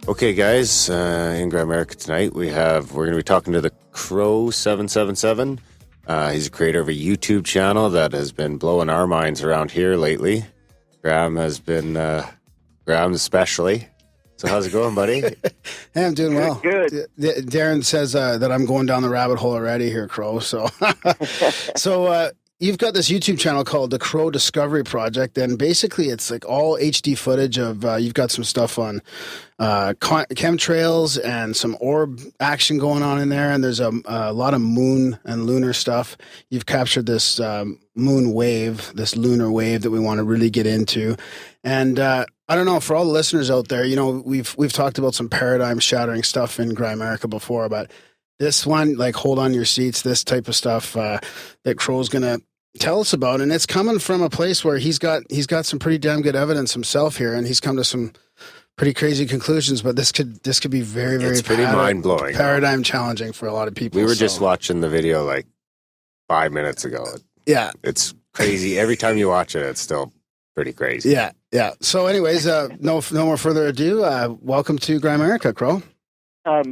Okay, guys, in Grimerica tonight, we're going to be talking to the Crrow777. He's a creator of a YouTube channel that has been blowing our minds around here lately. Graham especially. So how's it going, buddy? Hey, I'm doing well. Good. Darren says that I'm going down the rabbit hole already here, Crow. So, you've got this YouTube channel called the Crow Discovery Project, and basically it's like all HD footage of. You've got some stuff on chemtrails and some orb action going on in there, and there's a lot of moon and lunar stuff. You've captured this moon wave, this lunar wave that we want to really get into, and I don't know, for all the listeners out there, you know, we've talked about some paradigm shattering stuff in Grimerica before, but this one, like, hold on your seats, this type of stuff that Crow's gonna tell us about, and it's coming from a place where he's got some pretty damn good evidence himself here, and he's come to some pretty crazy conclusions. But this could be very, very pretty mind blowing, paradigm challenging for a lot of people. We were just watching the video like 5 minutes ago. Yeah, it's crazy. Every time you watch it, it's still pretty crazy. Yeah. So, anyways, no more further ado. Welcome to Grimerica, Crow.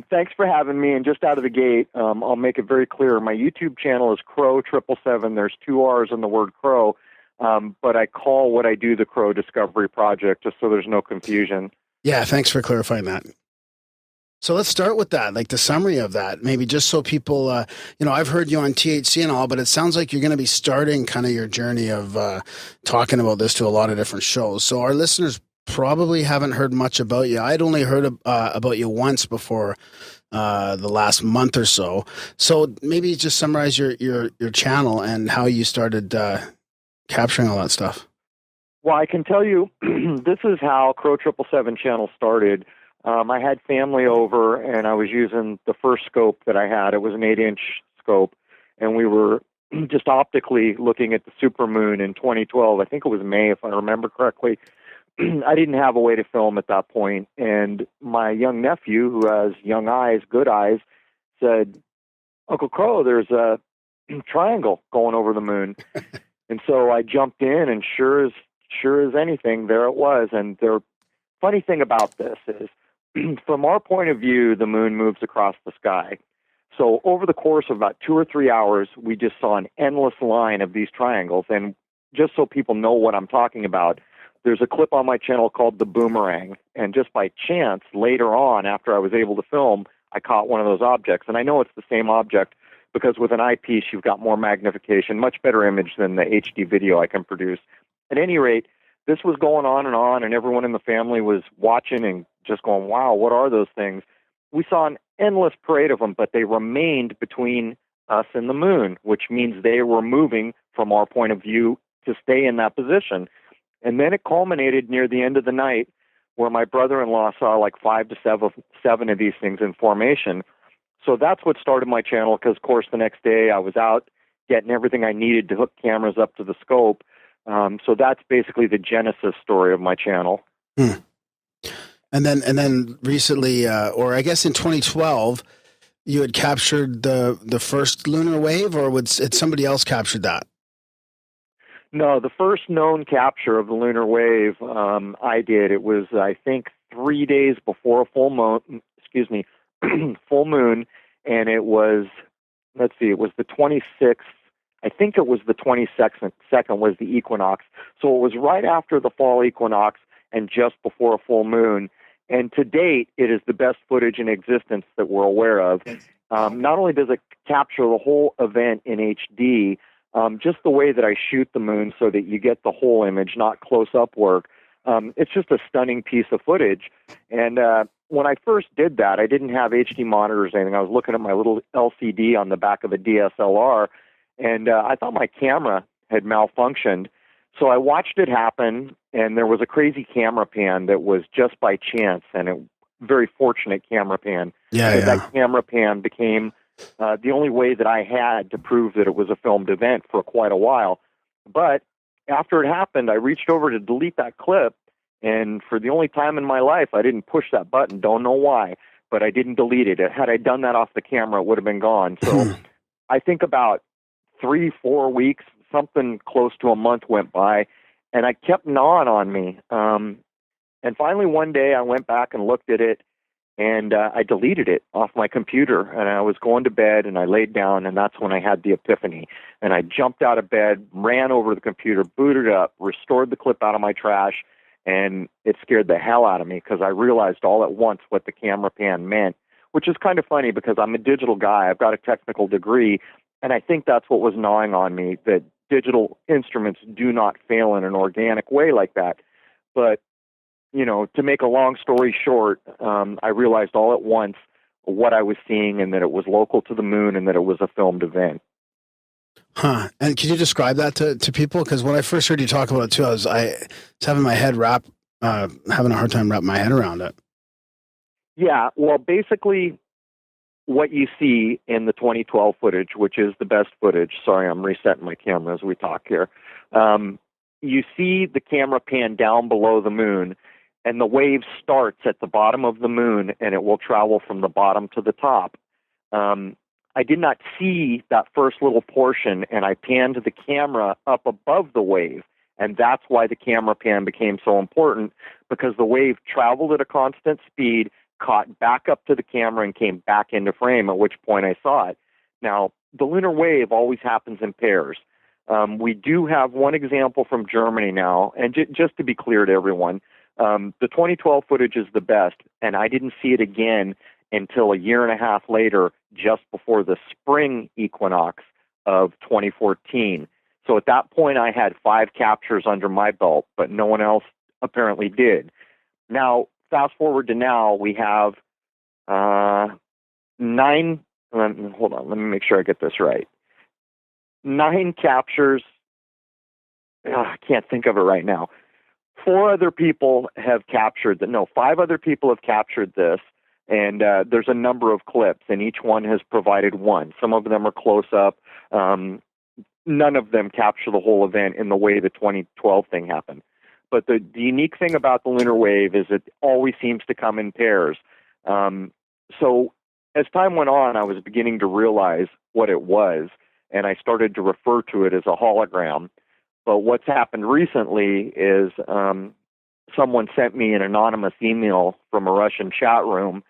Thanks for having me. And just out of the gate, I'll make it very clear. My YouTube channel is Crrow777. There's 2 R's in the word Crow, but I call what I do the Crow Discovery Project, just so there's no confusion. Yeah, thanks for clarifying that. So let's start with that, like the summary of that, maybe just so people, I've heard you on THC and all, but it sounds like you're going to be starting kind of your journey of talking about this to a lot of different shows. So our listeners probably haven't heard much about you. I'd only heard about you once before the last month or so. So maybe just summarize your channel and how you started capturing all that stuff. Well, I can tell you, this is how Crrow777 channel started. I had family over, and I was using the first scope that I had. It was an 8-inch scope, and we were just optically looking at the supermoon in 2012. I think it was May, if I remember correctly. I didn't have a way to film at that point, and my young nephew, who has young eyes, good eyes, said, "Uncle Crow, there's a triangle going over the moon." And so I jumped in, and sure as anything, there it was. And the funny thing about this is, from our point of view, the moon moves across the sky. So over the course of about 2 or 3 hours, we just saw an endless line of these triangles. And just so people know what I'm talking about, there's a clip on my channel called The Boomerang. And just by chance, later on, after I was able to film, I caught one of those objects. And I know it's the same object because with an eyepiece, you've got more magnification, much better image than the HD video I can produce. At any rate, this was going on, and everyone in the family was watching and just going, wow, what are those things? We saw an endless parade of them, but they remained between us and the moon, which means they were moving from our point of view to stay in that position. And then it culminated near the end of the night where my brother-in-law saw like 5 to 7 of these things in formation. So that's what started my channel, because, of course, the next day I was out getting everything I needed to hook cameras up to the scope. So that's basically the genesis story of my channel. And then recently, or I guess in 2012, you had captured the first lunar wave, or had somebody else captured that? No, the first known capture of the lunar wave I did. It was, I think, 3 days before a full moon. Full moon, and it was, it was the 26th. I think it was the 22nd was the equinox. So it was right after the fall equinox and just before a full moon. And to date, it is the best footage in existence that we're aware of. Not only does it capture the whole event in HD, just the way that I shoot the moon so that you get the whole image, not close-up work. It's just a stunning piece of footage. And when I first did that, I didn't have HD monitors or anything. I was looking at my little LCD on the back of a DSLR, and I thought my camera had malfunctioned. So I watched it happen, and there was a crazy camera pan that was just by chance, and a very fortunate camera pan. That camera pan became the only way that I had to prove that it was a filmed event for quite a while. But after it happened, I reached over to delete that clip, and for the only time in my life, I didn't push that button. Don't know why, but I didn't delete it. Had I done that off the camera, it would have been gone. So I think about 3-4 weeks, something close to a month went by, and I kept gnawing on me. And finally one day I went back and looked at it, and I deleted it off my computer. And I was going to bed, and I laid down, and that's when I had the epiphany. And I jumped out of bed, ran over to the computer, booted up, restored the clip out of my trash, and it scared the hell out of me because I realized all at once what the camera pan meant, which is kind of funny because I'm a digital guy. I've got a technical degree, and I think that's what was gnawing on me, that digital instruments do not fail in an organic way like that. But, you know, to make a long story short, I realized all at once what I was seeing and that it was local to the moon and that it was a filmed event. Huh. And can you describe that to people? Because when I first heard you talk about it too, I was having my head having a hard time wrapping my head around it. Yeah, well, basically what you see in the 2012 footage, which is the best footage. Sorry, I'm resetting my camera as we talk here. You see the camera pan down below the moon, and the wave starts at the bottom of the moon, and it will travel from the bottom to the top. I did not see that first little portion, and I panned the camera up above the wave, and that's why the camera pan became so important, because the wave traveled at a constant speed, caught back up to the camera, and came back into frame, at which point I saw it. Now, the lunar wave always happens in pairs. We do have one example from Germany now, and just to be clear to everyone, the 2012 footage is the best, and I didn't see it again until a year and a half later, just before the spring equinox of 2014. So at that point, I had 5 captures under my belt, but no one else apparently did. Now, fast forward to now, we have 9, hold on, let me make sure I get this right. 9 captures, I can't think of it right now. 5 other people have captured this, and there's a number of clips, and each one has provided one. Some of them are close-up. None of them capture the whole event in the way the 2012 thing happened. But the unique thing about the lunar wave is it always seems to come in pairs. So as time went on, I was beginning to realize what it was, and I started to refer to it as a hologram. But what's happened recently is someone sent me an anonymous email from a Russian chat room,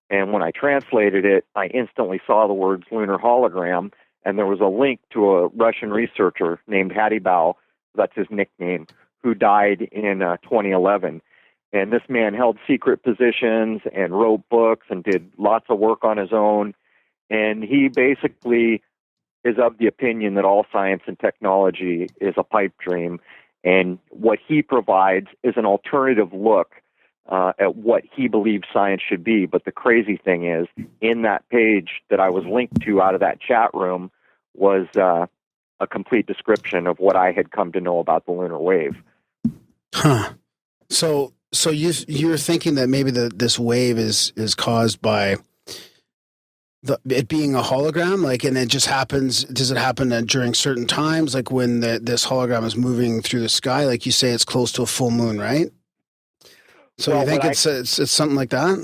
and when I translated it, I instantly saw the words lunar hologram, and there was a link to a Russian researcher named Hadibal, that's his nickname, who died in 2011. And this man held secret positions and wrote books and did lots of work on his own. And he basically is of the opinion that all science and technology is a pipe dream. And what he provides is an alternative look at what he believes science should be. But the crazy thing is, in that page that I was linked to out of that chat room was a complete description of what I had come to know about the lunar wave. Huh. So you're thinking that maybe this wave is caused by it being a hologram, like, and it just happens. Does it happen during certain times, like when this hologram is moving through the sky? Like you say, it's close to a full moon, right? So you think it's something like that?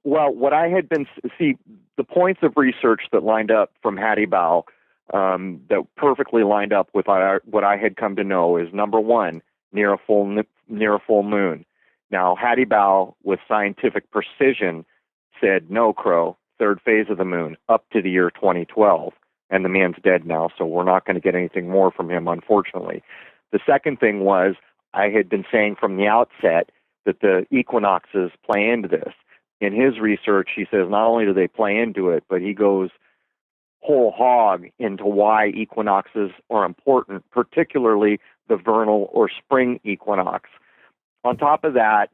Well, what I had the points of research that lined up from Hadibal that perfectly lined up with what I had come to know is, number one, near a full moon. Now, Hadibal, with scientific precision, said, no, Crow, third phase of the moon, up to the year 2012. And the man's dead now, so we're not going to get anything more from him, unfortunately. The second thing was, I had been saying from the outset that the equinoxes play into this. In his research, he says not only do they play into it, but he goes whole hog into why equinoxes are important, particularly the vernal or spring equinox. On top of that,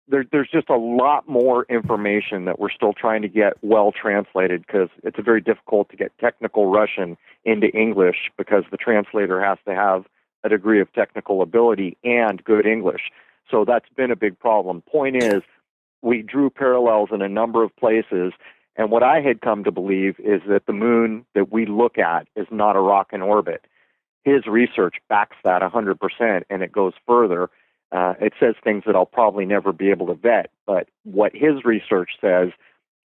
there's just a lot more information that we're still trying to get well translated, because it's very difficult to get technical Russian into English, because the translator has to have a degree of technical ability and good English. So that's been a big problem. Point is, we drew parallels in a number of places, and what I had come to believe is that the moon that we look at is not a rock in orbit. His research backs that 100%, and it goes further. It says things that I'll probably never be able to vet, but what his research says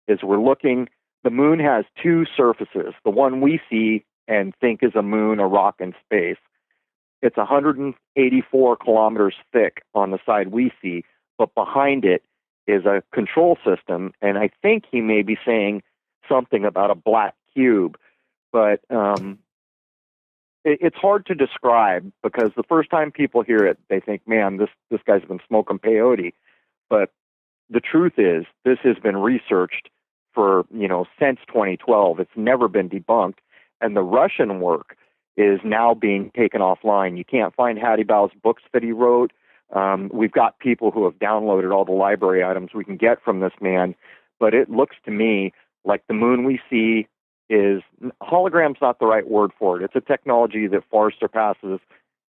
is the moon has 2 surfaces. The one we see and think is a moon, a rock in space. It's 184 kilometers thick on the side we see, but behind it is a control system, and I think he may be saying something about a black cube, but it's hard to describe because the first time people hear it, they think, man, this guy's been smoking peyote. But the truth is, this has been researched for, since 2012. It's never been debunked. And the Russian work is now being taken offline. You can't find Hattie Bau's books that he wrote. We've got people who have downloaded all the library items we can get from this man. But it looks to me like the moon we see is, hologram's not the right word for it. It's a technology that far surpasses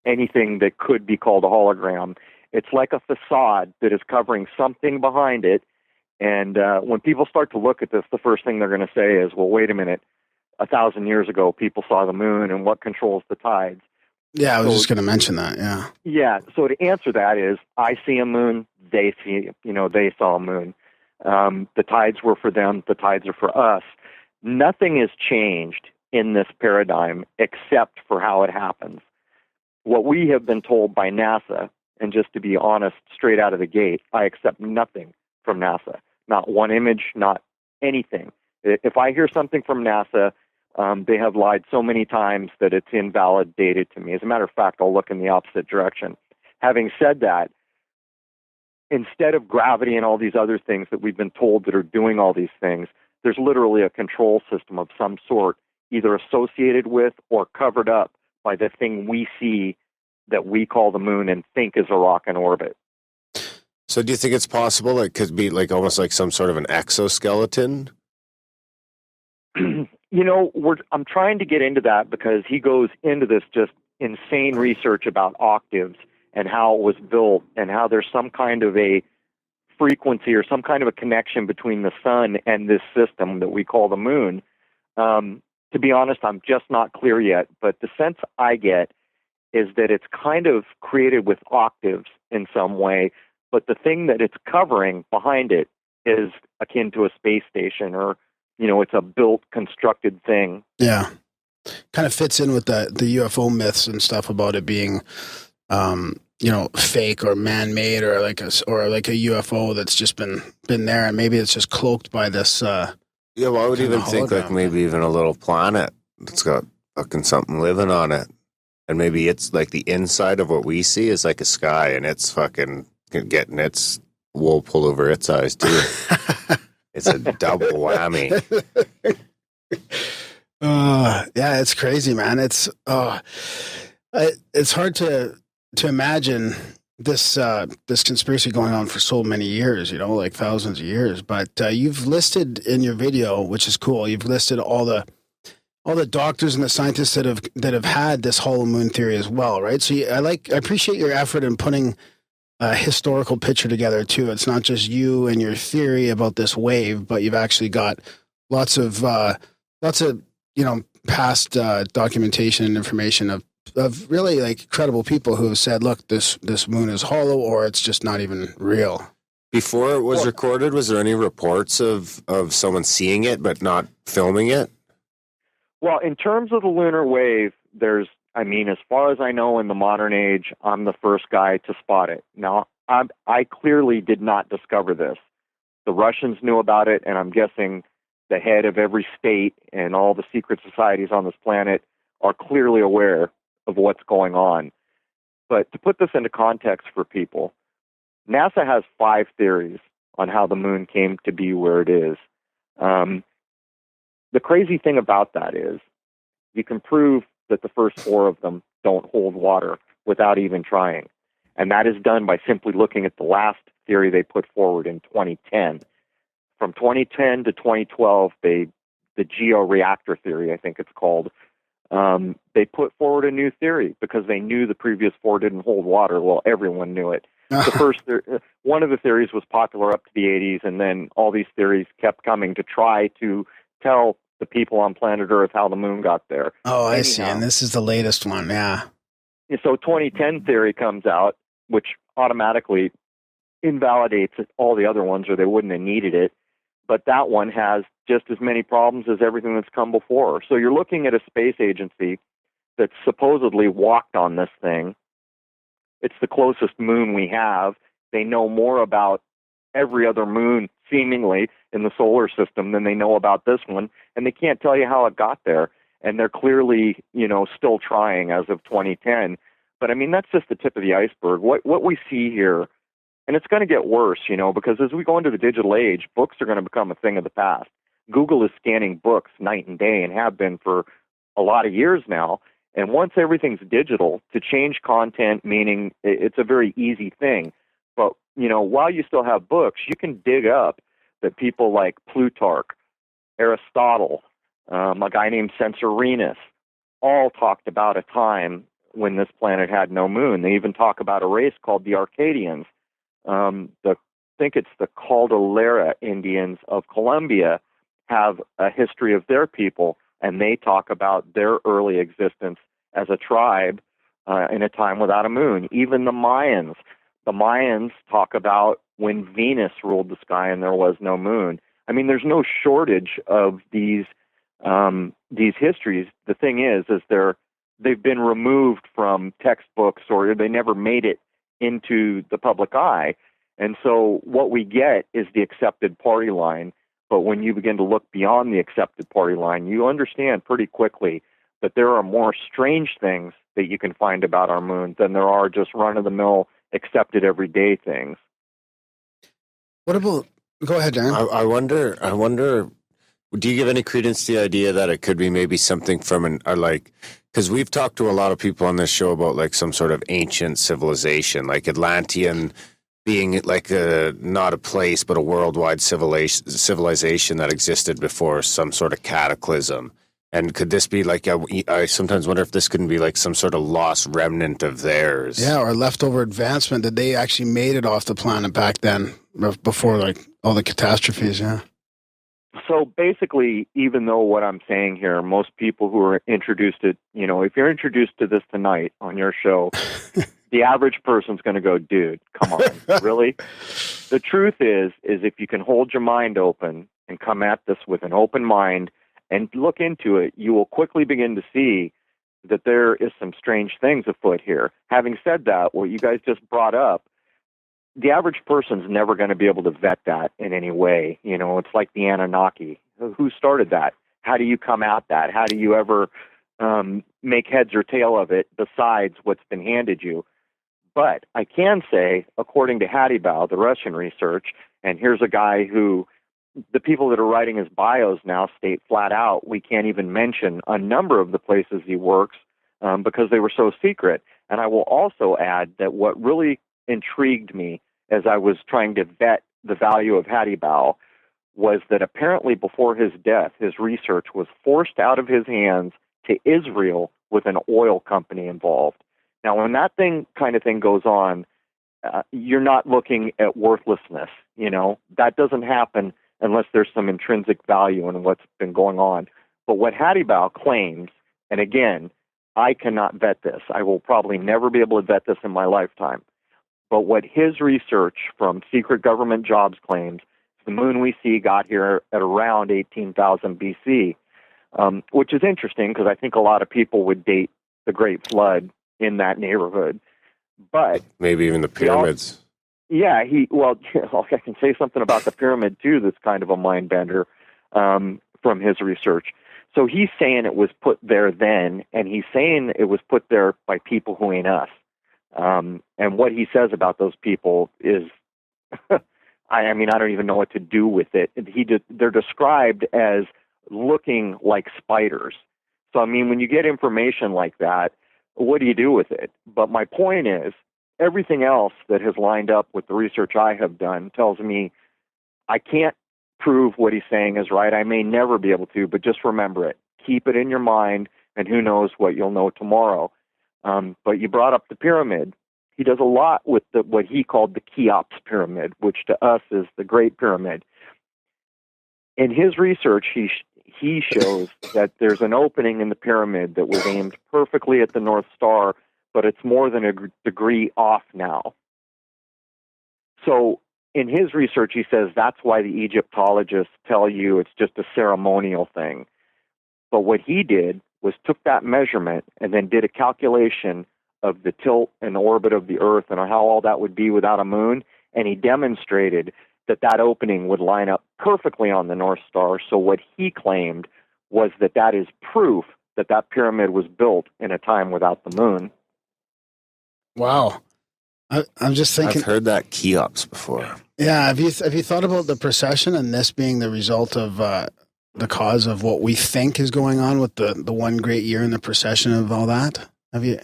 anything that could be called a hologram. It's like a facade that is covering something behind it. And when people start to look at this, the first thing they're going to say is, well, wait a minute, 1,000 years ago, people saw the moon, and what controls the tides? Yeah, I was just going to mention that, yeah. Yeah, so to answer that is, I see a moon, they saw a moon. The tides were for them, the tides are for us. Nothing has changed in this paradigm except for how it happens. What we have been told by NASA, and just to be honest, straight out of the gate, I accept nothing from NASA. Not one image, not anything. If I hear something from NASA, they have lied so many times that it's invalidated to me. As a matter of fact, I'll look in the opposite direction. Having said that, instead of gravity and all these other things that we've been told that are doing all these things, there's literally a control system of some sort, either associated with or covered up by the thing we see that we call the moon and think is a rock in orbit. So do you think it's possible it could be like almost like some sort of an exoskeleton? I'm trying to get into that because he goes into this just insane research about octaves and how it was built and how there's some kind of a frequency or some kind of a connection between the sun and this system that we call the moon. To be honest, I'm just not clear yet, but the sense I get is that it's kind of created with octaves in some way, but the thing that it's covering behind it is akin to a space station, or it's a built, constructed thing. Yeah. Kind of fits in with the UFO myths and stuff about it being, fake or man-made, or like a UFO that's just been there, and maybe it's just cloaked by this. Yeah, well, I would even think like maybe even a little planet that's got fucking something living on it, and maybe it's like the inside of what we see is like a sky, and it's fucking getting its wool pulled over its eyes too. It's a double whammy. Yeah, it's crazy, man. It's hard to imagine this conspiracy going on for so many years, like thousands of years. But you've listed in your video, which is cool. You've listed all the doctors and the scientists that have had this hollow moon theory as well, right? So I appreciate your effort in putting a historical picture together too. It's not just you and your theory about this wave, but you've actually got lots of past documentation and information of really like credible people who have said, look, this moon is hollow, or it's just not even real. Before it was recorded, was there any reports of someone seeing it but not filming it? Well, in terms of the lunar wave, as far as I know, in the modern age, I'm the first guy to spot it. Now, I clearly did not discover this. The Russians knew about it, and I'm guessing the head of every state and all the secret societies on this planet are clearly aware of what's going on. But to put this into context for people, NASA has 5 theories on how the moon came to be where it is. The crazy thing about that is you can prove that the first 4 of them don't hold water without even trying. And that is done by simply looking at the last theory they put forward in 2010. From 2010 to 2012, the georeactor theory, I think it's called, they put forward a new theory because they knew the previous 4 didn't hold water. Well, everyone knew it. One of the theories was popular up to the 80s, and then all these theories kept coming to try to tell the people on planet Earth how the moon got there. Oh, I see. And this is the latest one, yeah. So 2010 theory comes out, which automatically invalidates all the other ones, or they wouldn't have needed it. But that one has just as many problems as everything that's come before. So you're looking at a space agency that supposedly walked on this thing. It's the closest moon we have. They know more about every other moon seemingly in the solar system than they know about this one, and they can't tell you how it got there. And they're clearly, still trying as of 2010. But I mean, that's just the tip of the iceberg. What we see here, and it's going to get worse, because as we go into the digital age, books are going to become a thing of the past. Google is scanning books night and day and have been for a lot of years now. And once everything's digital, to change content, meaning it's a very easy thing. But, while you still have books, you can dig up that people like Plutarch, Aristotle, a guy named Censorinus, all talked about a time when this planet had no moon. They even talk about a race called the Arcadians. I think it's the Caldera Indians of Colombia have a history of their people, and they talk about their early existence as a tribe in a time without a moon. Even the Mayans talk about when Venus ruled the sky and there was no moon. I mean, there's no shortage of these histories. The thing is they've been removed from textbooks, or they never made it into the public eye. And so what we get is the accepted party line. But when you begin to look beyond the accepted party line, you understand pretty quickly that there are more strange things that you can find about our moon than there are just run-of-the-mill, accepted everyday things. What about? Go ahead, Darren. I wonder. Do you give any credence to the idea that it could be maybe something from because we've talked to a lot of people on this show about like some sort of ancient civilization, like Atlantean being like not a place, but a worldwide civilization that existed before some sort of cataclysm. And could this be like, I sometimes wonder if this couldn't be like some sort of lost remnant of theirs. Yeah, or leftover advancement that they actually made it off the planet back then, before like all the catastrophes, yeah. So basically, even though what I'm saying here, most people who are introduced to, if you're introduced to this tonight on your show, the average person's going to go, dude, come on, really? The truth is if you can hold your mind open and come at this with an open mind and look into it, you will quickly begin to see that there is some strange things afoot here. Having said that, what you guys just brought up, the average person's never going to be able to vet that in any way. It's like the Anunnaki. Who started that? How do you come at that? How do you ever make heads or tail of it besides what's been handed you? But I can say, according to Hadibal, the Russian research, and here's a guy who the people that are writing his bios now state flat out, we can't even mention a number of the places he works because they were so secret. And I will also add that what really intrigued me as I was trying to vet the value of Hadibal was that apparently before his death, his research was forced out of his hands to Israel with an oil company involved. Now, when that kind of thing goes on, you're not looking at worthlessness. That doesn't happen unless there's some intrinsic value in what's been going on. But what Hadibal claims, and again, I cannot vet this. I will probably never be able to vet this in my lifetime. But what his research from secret government jobs claims, the moon we see got here at around 18,000 BC, which is interesting because I think a lot of people would date the Great Flood in that neighborhood. But maybe even the pyramids. I can say something about the pyramid too that's kind of a mind bender from his research. So he's saying it was put there then, and he's saying it was put there by people who ain't us. And what he says about those people is, I don't even know what to do with it. They're described as looking like spiders. So, when you get information like that, what do you do with it? But my point is, everything else that has lined up with the research I have done tells me I can't prove what he's saying is right. I may never be able to, but just remember it. Keep it in your mind, and who knows what you'll know tomorrow. But you brought up the pyramid. He does a lot with what he called the Cheops pyramid, which to us is the Great Pyramid. In his research, he shows that there's an opening in the pyramid that was aimed perfectly at the North Star, but it's more than a degree off now. So in his research, he says that's why the Egyptologists tell you it's just a ceremonial thing. But what he did was took that measurement and then did a calculation of the tilt and orbit of the Earth and how all that would be without a moon, and he demonstrated that opening would line up perfectly on the North Star. So what he claimed was that is proof that pyramid was built in a time without the moon. Wow. I'm just thinking. I've heard that Cheops before. Yeah. Have you thought about the precession and this being the result of the cause of what we think is going on with the one great year and the precession of all that? Have you?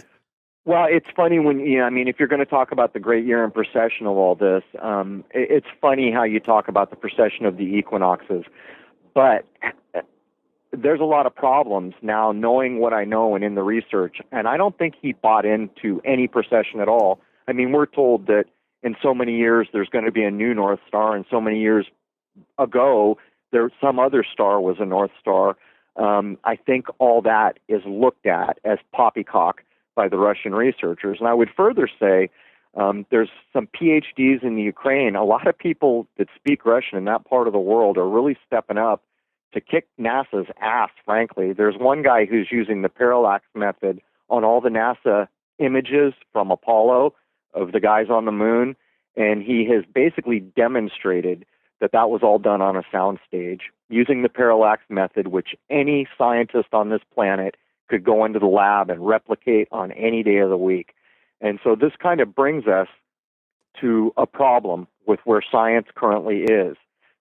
Well, it's funny when, if you're going to talk about the great year and precession of all this, it's funny how you talk about the precession of the equinoxes. But there's a lot of problems now knowing what I know and in the research. And I don't think he bought into any precession at all. I mean, we're told that in so many years there's going to be a new North Star, and so many years ago some other star was a North Star. I think all that is looked at as poppycock by the Russian researchers. And I would further say there's some PhDs in the Ukraine. A lot of people that speak Russian in that part of the world are really stepping up to kick NASA's ass, frankly. There's one guy who's using the parallax method on all the NASA images from Apollo of the guys on the moon, and he has basically demonstrated that was all done on a soundstage using the parallax method, which any scientist on this planet could go into the lab and replicate on any day of the week. And so this kind of brings us to a problem with where science currently is.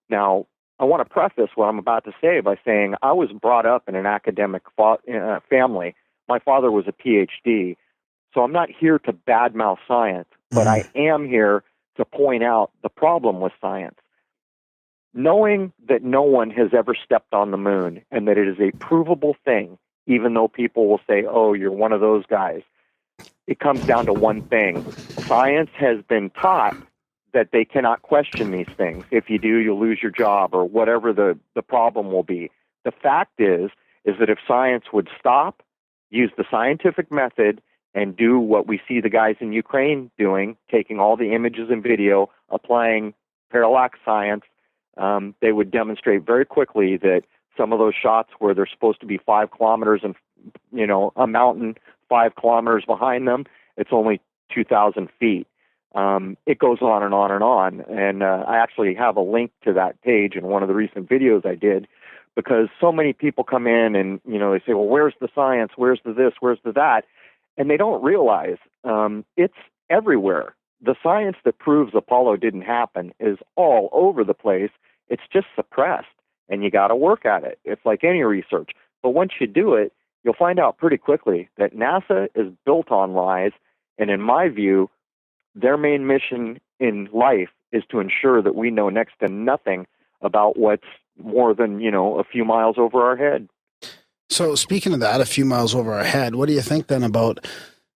Now, I want to preface what I'm about to say by saying I was brought up in an academic family. My father was a PhD, so I'm not here to badmouth science, but I am here to point out the problem with science. Knowing that no one has ever stepped on the moon and that it is a provable thing, even though people will say, oh, you're one of those guys, it comes down to one thing. Science has been taught that they cannot question these things. If you do, you'll lose your job or whatever the problem will be. The fact is that if science would stop, use the scientific method, and do what we see the guys in Ukraine doing, taking all the images and video, applying parallax science, they would demonstrate very quickly that some of those shots where they're supposed to be 5 kilometers and, a mountain 5 kilometers behind them, it's only 2,000 feet. It goes on and on and on. And I actually have a link to that page in one of the recent videos I did, because so many people come in and, they say, well, where's the science? Where's the this? Where's the that? And they don't realize it's everywhere. The science that proves Apollo didn't happen is all over the place. It's just suppressed, and you got to work at it. It's like any research. But once you do it, you'll find out pretty quickly that NASA is built on lies, and in my view, their main mission in life is to ensure that we know next to nothing about what's more than, a few miles over our head. So speaking of that, a few miles over our head, what do you think then about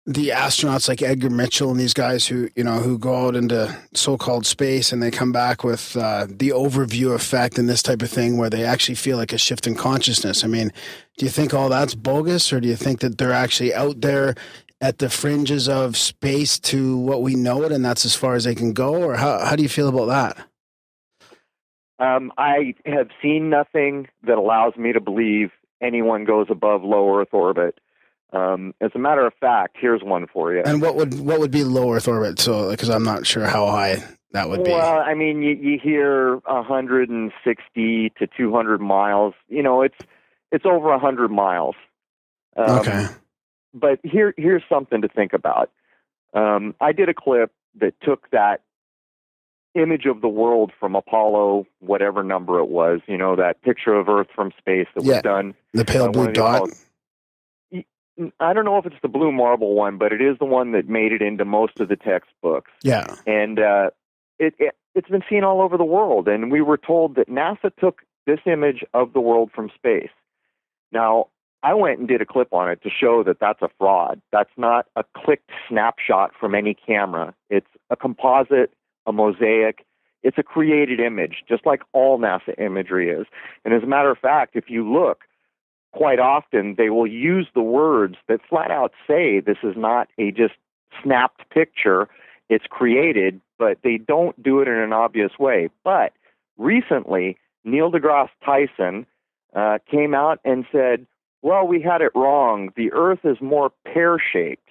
the astronauts like Edgar Mitchell and these guys who go out into so-called space and they come back with the overview effect and this type of thing where they actually feel like a shift in consciousness? I mean, do you think all that's bogus, or do you think that they're actually out there at the fringes of space to what we know it, and that's as far as they can go? Or how do you feel about that? I have seen nothing that allows me to believe anyone goes above low Earth orbit. As a matter of fact, here's one for you. And what would be low Earth orbit? So, because I'm not sure how high that would be. Well, I mean, you hear 160 to 200 miles. It's over 100 miles. Okay. But here's something to think about. I did a clip that took that image of the world from Apollo, whatever number it was, that picture of Earth from space that was done. The pale blue dot. I don't know if it's the blue marble one, but it is the one that made it into most of the textbooks. Yeah. And it's been seen all over the world. And we were told that NASA took this image of the world from space. Now, I went and did a clip on it to show that that's a fraud. That's not a clicked snapshot from any camera. It's a composite, a mosaic. It's a created image, just like all NASA imagery is. And as a matter of fact, if you look, quite often they will use the words that flat out say this is not a just snapped picture, it's created, but they don't do it in an obvious way. But recently, Neil deGrasse Tyson came out and said, well, we had it wrong. The Earth is more pear-shaped.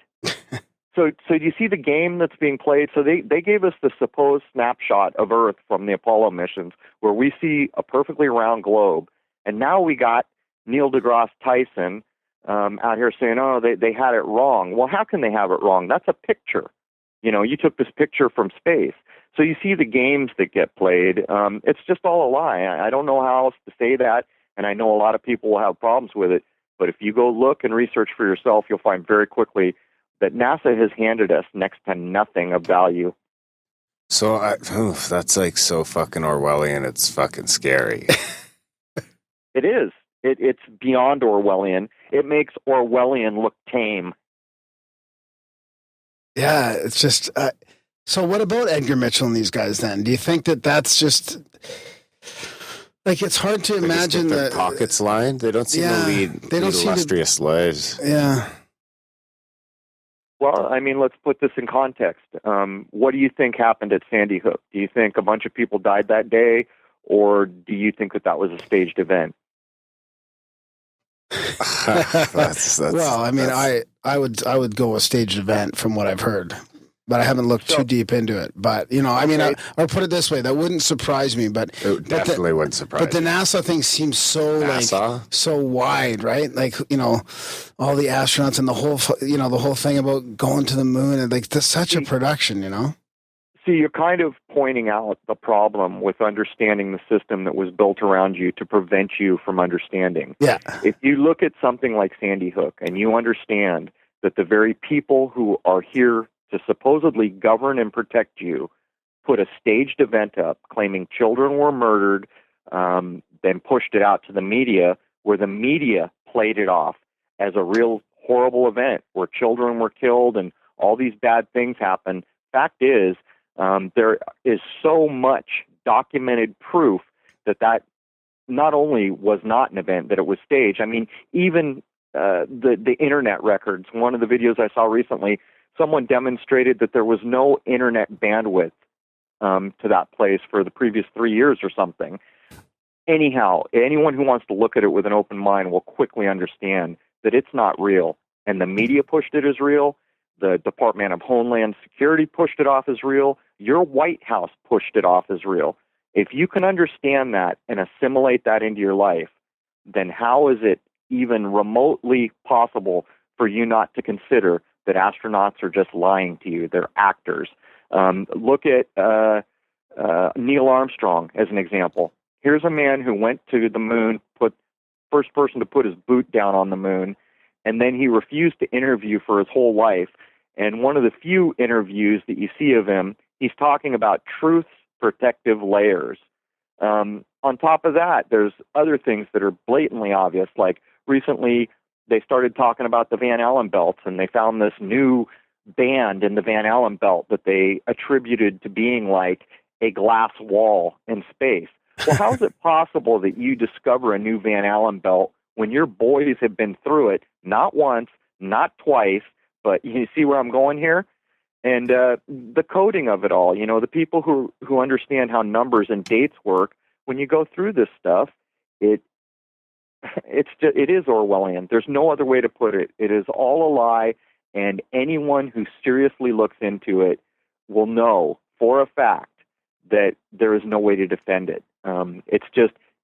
So do you see the game that's being played? So they gave us the supposed snapshot of Earth from the Apollo missions where we see a perfectly round globe. And now we got Neil deGrasse Tyson out here saying, oh, they had it wrong. Well, how can they have it wrong? That's a picture. You took this picture from space. So you see the games that get played. It's just all a lie. I don't know how else to say that, and I know a lot of people will have problems with it. But if you go look and research for yourself, you'll find very quickly that NASA has handed us next to nothing of value. So that's like so fucking Orwellian. It's fucking scary. It is. It's beyond Orwellian. It makes Orwellian look tame. Yeah, it's just... so what about Edgar Mitchell and these guys then? Do you think that that's just... Like, it's hard to imagine their pockets lined. They don't seem to lead illustrious lives. Yeah. Well, I mean, let's put this in context. What do you think happened at Sandy Hook? Do you think a bunch of people died that day, or do you think that was a staged event? Well, I mean, I would go a staged event from what I've heard, but I haven't looked too deep into it. But I mean, I'll put it this way: that wouldn't surprise me. But it definitely wouldn't surprise. But the NASA thing seems so so wide, right? Like all the astronauts and the whole thing about going to the moon, and like there's such a production, See, you're kind of pointing out the problem with understanding the system that was built around you to prevent you from understanding. Yeah. If you look at something like Sandy Hook and you understand that the very people who are here to supposedly govern and protect you put a staged event up claiming children were murdered, then pushed it out to the media, where the media played it off as a real horrible event where children were killed and all these bad things happened. Fact is, there is so much documented proof that not only was not an event, that it was staged. I mean, even the internet records. One of the videos I saw recently, someone demonstrated that there was no internet bandwidth to that place for the previous 3 years or something. Anyhow, anyone who wants to look at it with an open mind will quickly understand that it's not real. And the media pushed it as real. The Department of Homeland Security pushed it off as real. Your White House pushed it off as real. If you can understand that and assimilate that into your life, then how is it even remotely possible for you not to consider that astronauts are just lying to you? They're actors. Look at Neil Armstrong as an example. Here's a man who went to the moon, first person to put his boot down on the moon, and then he refused to interview for his whole life. And one of the few interviews that you see of him, he's talking about truth's protective layers. On top of that, there's other things that are blatantly obvious. Like recently, they started talking about the Van Allen belts, and they found this new band in the Van Allen belt that they attributed to being like a glass wall in space. Well, how is it possible that you discover a new Van Allen belt when your boys have been through it, not once, not twice, but you see where I'm going here? And the coding of it all, the people who understand how numbers and dates work, when you go through this stuff, it is Orwellian. There's no other way to put it. It is all a lie, and anyone who seriously looks into it will know for a fact that there is no way to defend it.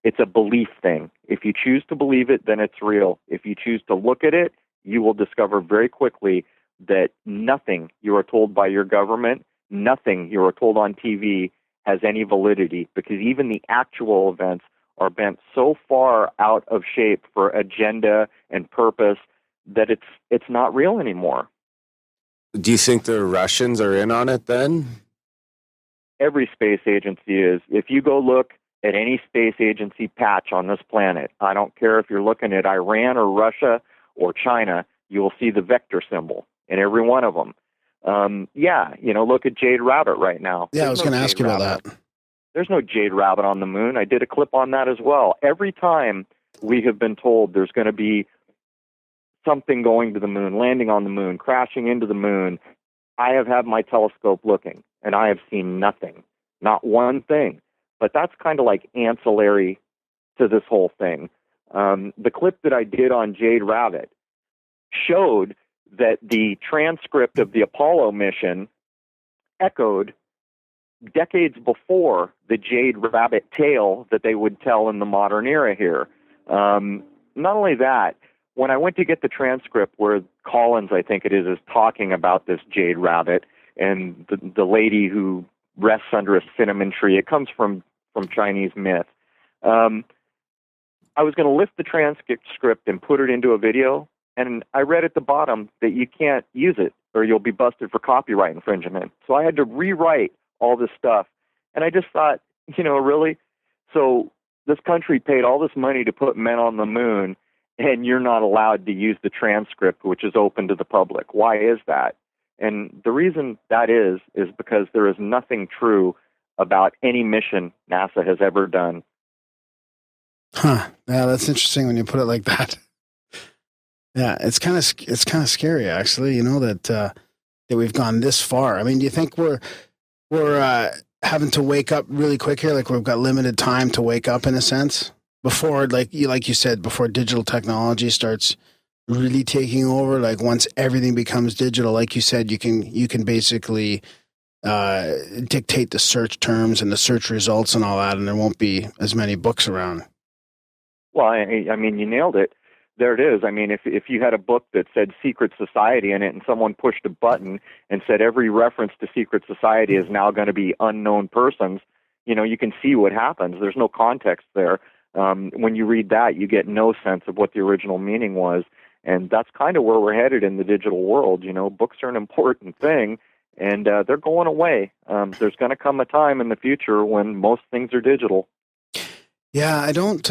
It's a belief thing. If you choose to believe it, then it's real. If you choose to look at it, you will discover very quickly that nothing you are told by your government, nothing you are told on TV has any validity, because even the actual events are bent so far out of shape for agenda and purpose that it's not real anymore. Do you think the Russians are in on it then? Every space agency is. If you go look at any space agency patch on this planet, I don't care if you're looking at Iran or Russia or China, you will see the vector symbol in every one of them. Look at Jade Rabbit right now. Yeah, I was going to ask you about that. There's no Jade Rabbit on the moon. I did a clip on that as well. Every time we have been told there's going to be something going to the moon, landing on the moon, crashing into the moon, I have had my telescope looking, and I have seen nothing, not one thing. But that's kind of like ancillary to this whole thing. The clip that I did on Jade Rabbit showed that the transcript of the Apollo mission echoed decades before the Jade Rabbit tale that they would tell in the modern era here. Not only that, when I went to get the transcript where Collins, I think it is talking about this Jade Rabbit and the lady who rests under a cinnamon tree, it comes from Chinese myth. I was going to lift the transcript and put it into a video, and I read at the bottom that you can't use it or you'll be busted for copyright infringement. So I had to rewrite all this stuff. And I just thought, really? So this country paid all this money to put men on the moon, and you're not allowed to use the transcript, which is open to the public. Why is that? And the reason that is because there is nothing true about any mission NASA has ever done. Huh. Yeah, that's interesting when you put it like that. Yeah, it's kind of scary, actually. That we've gone this far. I mean, do you think we're having to wake up really quick here? Like we've got limited time to wake up in a sense before, like you said, before digital technology starts really taking over. Like once everything becomes digital, like you said, you can basically dictate the search terms and the search results and all that, and there won't be as many books around. Well, I mean, you nailed it. There it is. I mean, if you had a book that said Secret Society in it and someone pushed a button and said every reference to Secret Society is now going to be unknown persons, you can see what happens. There's no context there. When you read that, you get no sense of what the original meaning was. And that's kind of where we're headed in the digital world. Books are an important thing, and they're going away. There's going to come a time in the future when most things are digital. Yeah, I don't...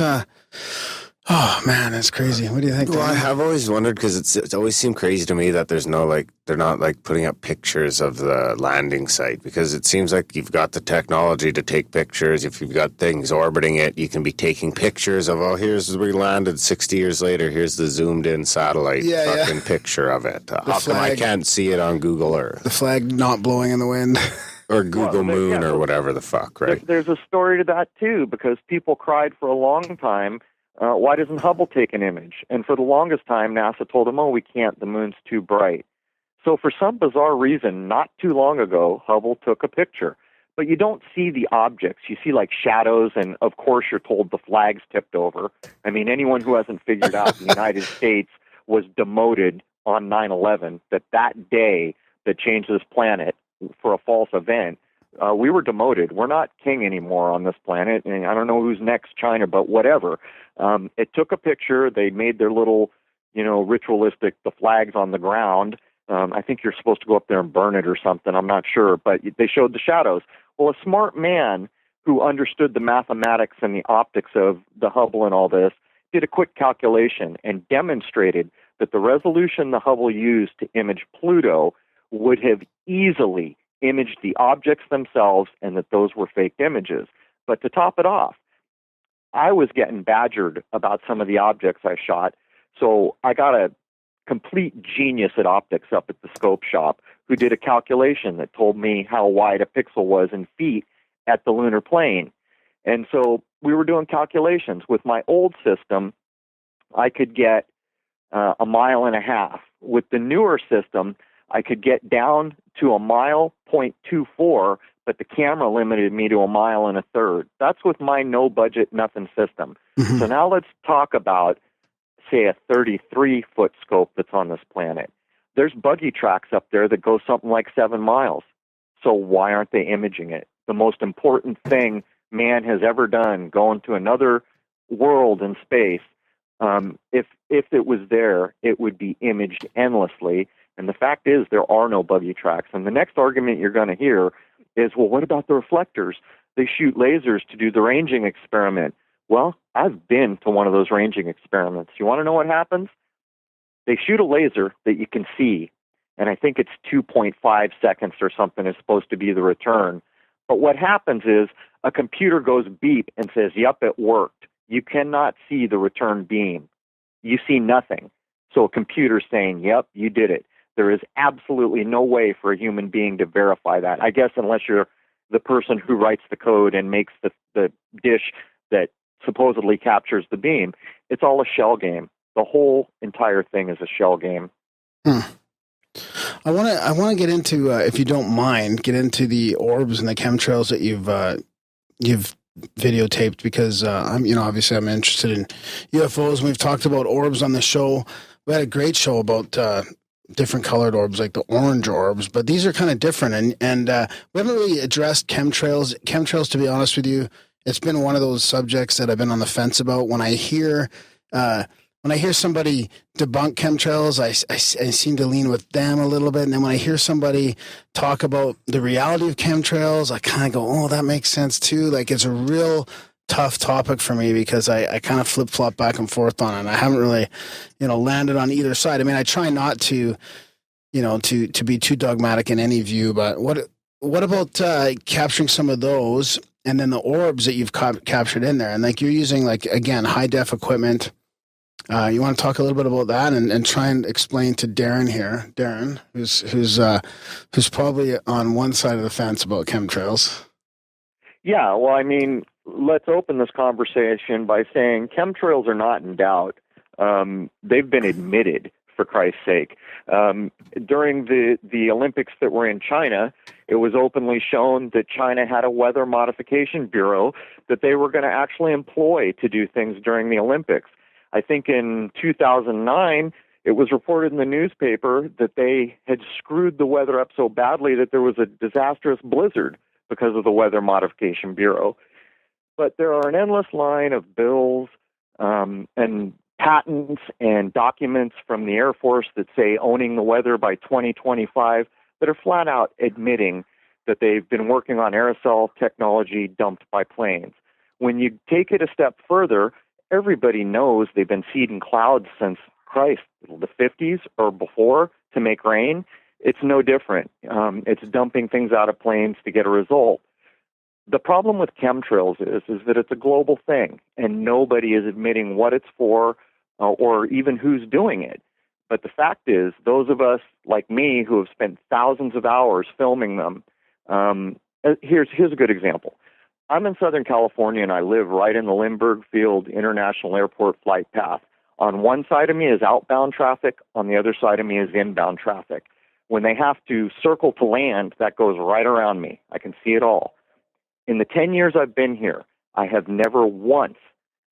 Oh man, that's crazy. What do you think? Well, I've always wondered because it's always seemed crazy to me that there's no they're not putting up pictures of the landing site, because it seems like you've got the technology to take pictures. If you've got things orbiting it, you can be taking pictures of, here's where we landed 60 years later. Here's the zoomed in satellite picture of it. How come I can't see it on Google Earth? The flag not blowing in the wind. Or Google Moon or whatever the fuck, right? There's a story to that too, because people cried for a long time, why doesn't Hubble take an image? And for the longest time, NASA told them, we can't, the moon's too bright. So for some bizarre reason, not too long ago, Hubble took a picture. But you don't see the objects. You see shadows, and of course you're told the flag's tipped over. I mean, anyone who hasn't figured out the United States was demoted on 9/11, that day that changed this planet for a false event, we were demoted. We're not king anymore on this planet, and I don't know who's next, China, but whatever. It took a picture. They made their little, ritualistic, the flags on the ground. I think you're supposed to go up there and burn it or something. I'm not sure, but they showed the shadows. Well, a smart man who understood the mathematics and the optics of the Hubble and all this did a quick calculation and demonstrated that the resolution the Hubble used to image Pluto would have easily imaged the objects themselves, and that those were faked images. But to top it off, I was getting badgered about some of the objects I shot, so I got a complete genius at optics up at the scope shop who did a calculation that told me how wide a pixel was in feet at the lunar plane. And so we were doing calculations. With my old system, I could get a 1.5 miles. With the newer system, I could get down to 1.24 miles, but the camera limited me to 1.33 miles. That's with my no-budget, nothing system. Mm-hmm. So now let's talk about, say, a 33-foot scope that's on this planet. There's buggy tracks up there that go something like 7 miles. So why aren't they imaging it? The most important thing man has ever done, going to another world in space, if it was there, it would be imaged endlessly. And the fact is, there are no buggy tracks. And the next argument you're going to hear is, well, what about the reflectors? They shoot lasers to do the ranging experiment. Well, I've been to one of those ranging experiments. You want to know what happens? They shoot a laser that you can see, and I think it's 2.5 seconds or something is supposed to be the return. But what happens is a computer goes beep and says, yep, it worked. You cannot see the return beam. You see nothing. So a computer's saying, yep, you did it. There is absolutely no way for a human being to verify that. I guess unless you're the person who writes the code and makes the dish that supposedly captures the beam. It's all a shell game. The whole entire thing is a shell game. I want to get into, if you don't mind, get into the orbs and the chemtrails that you've videotaped, because obviously I'm interested in UFOs, and we've talked about orbs on the show. We had a great show about different colored orbs, like the orange orbs, but these are kind of different, and we haven't really addressed chemtrails. Chemtrails, to be honest with you, it's been one of those subjects that I've been on the fence about. When I hear somebody debunk chemtrails, I seem to lean with them a little bit. And then when I hear somebody talk about the reality of chemtrails, I kind of go, oh, that makes sense too. Like, it's a real tough topic for me, because I kind of flip flop back and forth on it. I haven't really, landed on either side. I mean, I try not to, to be too dogmatic in any view, but what about capturing some of those, and then the orbs that you've captured in there? And like, you're using, like, again, high def equipment. You want to talk a little bit about that, and try and explain to Darren here, who's probably on one side of the fence about chemtrails. Yeah, well, I mean, let's open this conversation by saying chemtrails are not in doubt. They've been admitted, for Christ's sake. During the Olympics that were in China, it was openly shown that China had a weather modification bureau that they were going to actually employ to do things during the Olympics. I think in 2009, it was reported in the newspaper that they had screwed the weather up so badly that there was a disastrous blizzard because of the Weather Modification Bureau. But there are an endless line of bills and patents and documents from the Air Force that say owning the weather by 2025 that are flat out admitting that they've been working on aerosol technology dumped by planes. When you take it a step further, everybody knows they've been seeding clouds since the 50s or before to make rain. It's no different. It's dumping things out of planes to get a result. The problem with chemtrails is that it's a global thing, and nobody is admitting what it's for or even who's doing it. But the fact is, those of us like me who have spent thousands of hours filming them, here's a good example. I'm in Southern California, and I live right in the Lindbergh Field International Airport flight path. On one side of me is outbound traffic. On the other side of me is inbound traffic. When they have to circle to land, that goes right around me. I can see it all. In the 10 years I've been here, I have never once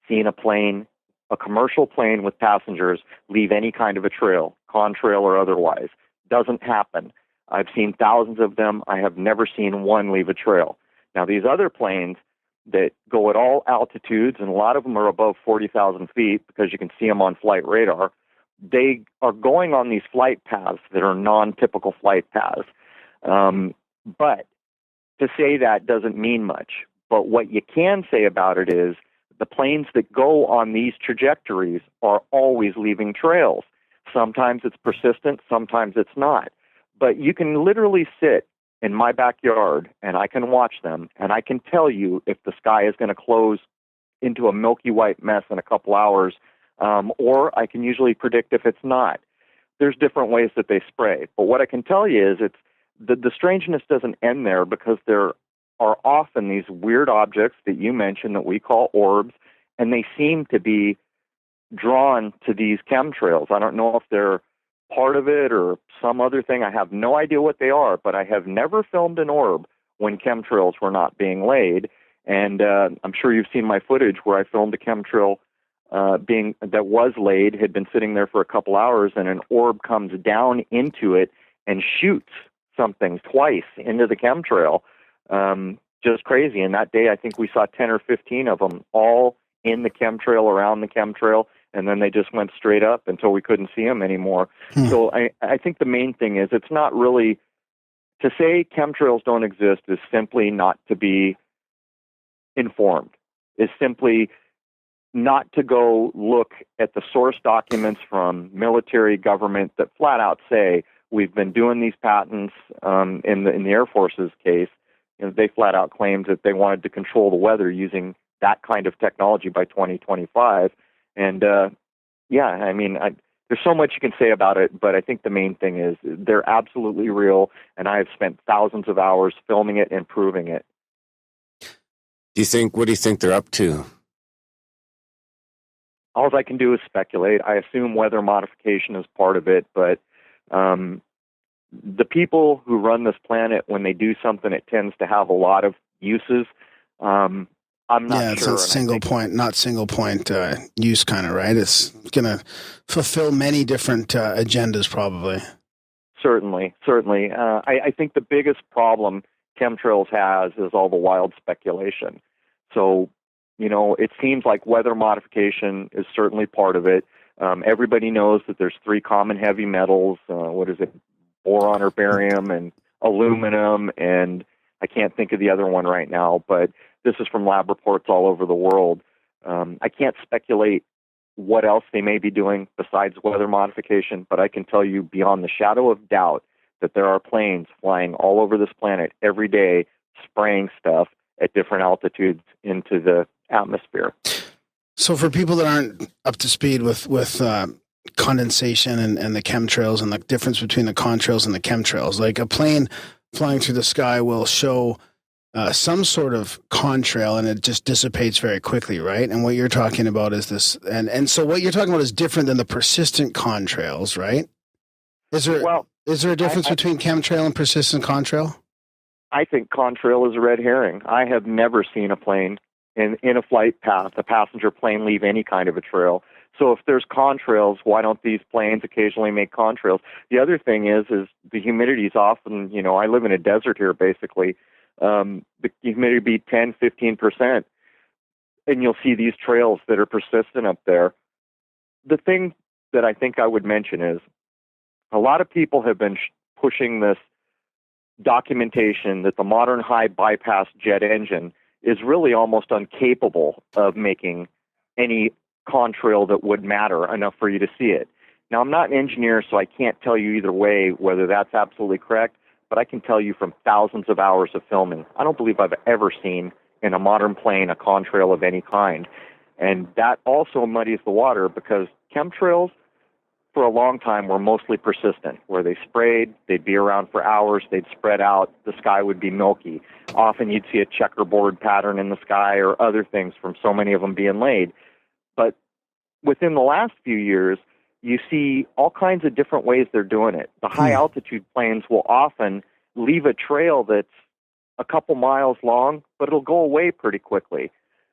seen a commercial plane with passengers, leave any kind of a trail, contrail or otherwise. Doesn't happen. I've seen thousands of them. I have never seen one leave a trail. Now, these other planes that go at all altitudes, and a lot of them are above 40,000 feet because you can see them on flight radar, they are going on these flight paths that are non-typical flight paths. But to say that doesn't mean much. But what you can say about it is the planes that go on these trajectories are always leaving trails. Sometimes it's persistent, sometimes it's not. But you can literally sit in my backyard, and I can watch them, and I can tell you if the sky is going to close into a milky white mess in a couple hours, or I can usually predict if it's not. There's different ways that they spray. But what I can tell you is the strangeness doesn't end there, because there are often these weird objects that you mentioned that we call orbs, and they seem to be drawn to these chemtrails. I don't know if they're part of it or some other thing. I have no idea what they are, but I have never filmed an orb when chemtrails were not being laid. And I'm sure you've seen my footage where I filmed a chemtrail that was laid, had been sitting there for a couple hours, and an orb comes down into it and shoots something twice into the chemtrail. Just crazy. And that day, I think we saw 10 or 15 of them all in the chemtrail, around the chemtrail, and then they just went straight up until we couldn't see them anymore. So I think the main thing is, it's not really, to say chemtrails don't exist is simply not to be informed, is simply not to go look at the source documents from military government that flat out say, we've been doing these patents. In the Air Force's case, they flat out claimed that they wanted to control the weather using that kind of technology by 2025. And I mean, there's so much you can say about it, but I think the main thing is they're absolutely real, and I have spent thousands of hours filming it and proving it. What do you think they're up to? All I can do is speculate. I assume weather modification is part of it, but the people who run this planet, when they do something, it tends to have a lot of uses. I'm not Yeah, it's sure. not single point use kind of, right? It's going to fulfill many different agendas, probably. Certainly. I think the biggest problem chemtrails has is all the wild speculation. So, it seems like weather modification is certainly part of it. Everybody knows that there's 3 common heavy metals. What is it? Boron or barium and aluminum, and I can't think of the other one right now, but this is from lab reports all over the world. I can't speculate what else they may be doing besides weather modification, but I can tell you beyond the shadow of doubt that there are planes flying all over this planet every day, spraying stuff at different altitudes into the atmosphere. So for people that aren't up to speed with condensation and the chemtrails and the difference between the contrails and the chemtrails, like a plane flying through the sky will show some sort of contrail and it just dissipates very quickly, right? And what you're talking about is this, and so what you're talking about is different than the persistent contrails, right? Is there a difference between chemtrail and persistent contrail? I think contrail is a red herring. I have never seen a plane in a flight path, a passenger plane, leave any kind of a trail. So if there's contrails, why don't these planes occasionally make contrails? The other thing is the humidity is often, I live in a desert here basically. The humidity be 10, 15%, and you'll see these trails that are persistent up there. The thing that I think I would mention is a lot of people have been pushing this documentation that the modern high bypass jet engine is really almost incapable of making any contrail that would matter enough for you to see it. Now, I'm not an engineer, so I can't tell you either way whether that's absolutely correct, but I can tell you from thousands of hours of filming, I don't believe I've ever seen in a modern plane a contrail of any kind. And that also muddies the water because chemtrails for a long time were mostly persistent, where they sprayed, they'd be around for hours, they'd spread out, the sky would be milky. Often you'd see a checkerboard pattern in the sky or other things from so many of them being laid. But within the last few years, you see all kinds of different ways they're doing it. The high altitude planes will often leave a trail that's a couple miles long, but it'll go away pretty quickly.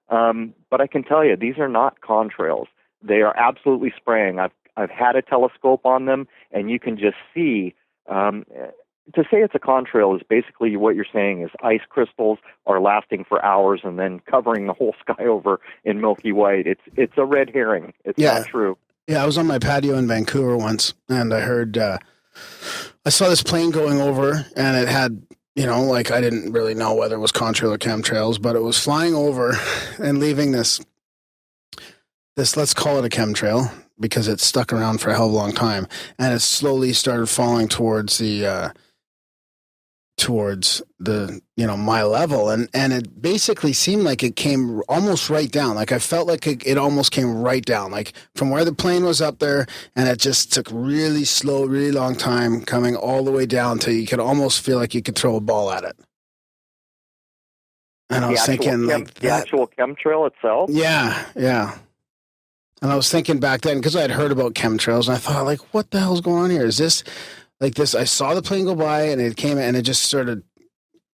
But I can tell you, these are not contrails. They are absolutely spraying. I've had a telescope on them, and you can just see. To say it's a contrail is basically what you're saying is ice crystals are lasting for hours and then covering the whole sky over in milky white. It's a red herring. It's not true. Yeah, I was on my patio in Vancouver once, and I heard, I saw this plane going over, and it had, I didn't really know whether it was contrail or chemtrails, but it was flying over and leaving this, let's call it a chemtrail, because it's stuck around for a hell of a long time, and it slowly started falling towards the my level, and it basically seemed like it came almost right down. Like I felt like it almost came right down, like from where the plane was up there, and it just took really slow, really long time coming all the way down till you could almost feel like you could throw a ball at it. And I was thinking, the actual chemtrail itself. Yeah. And I was thinking back then, because I had heard about chemtrails, and I thought, like, what the hell's going on here? Is this like this? I saw the plane go by, and it came, and it just sort of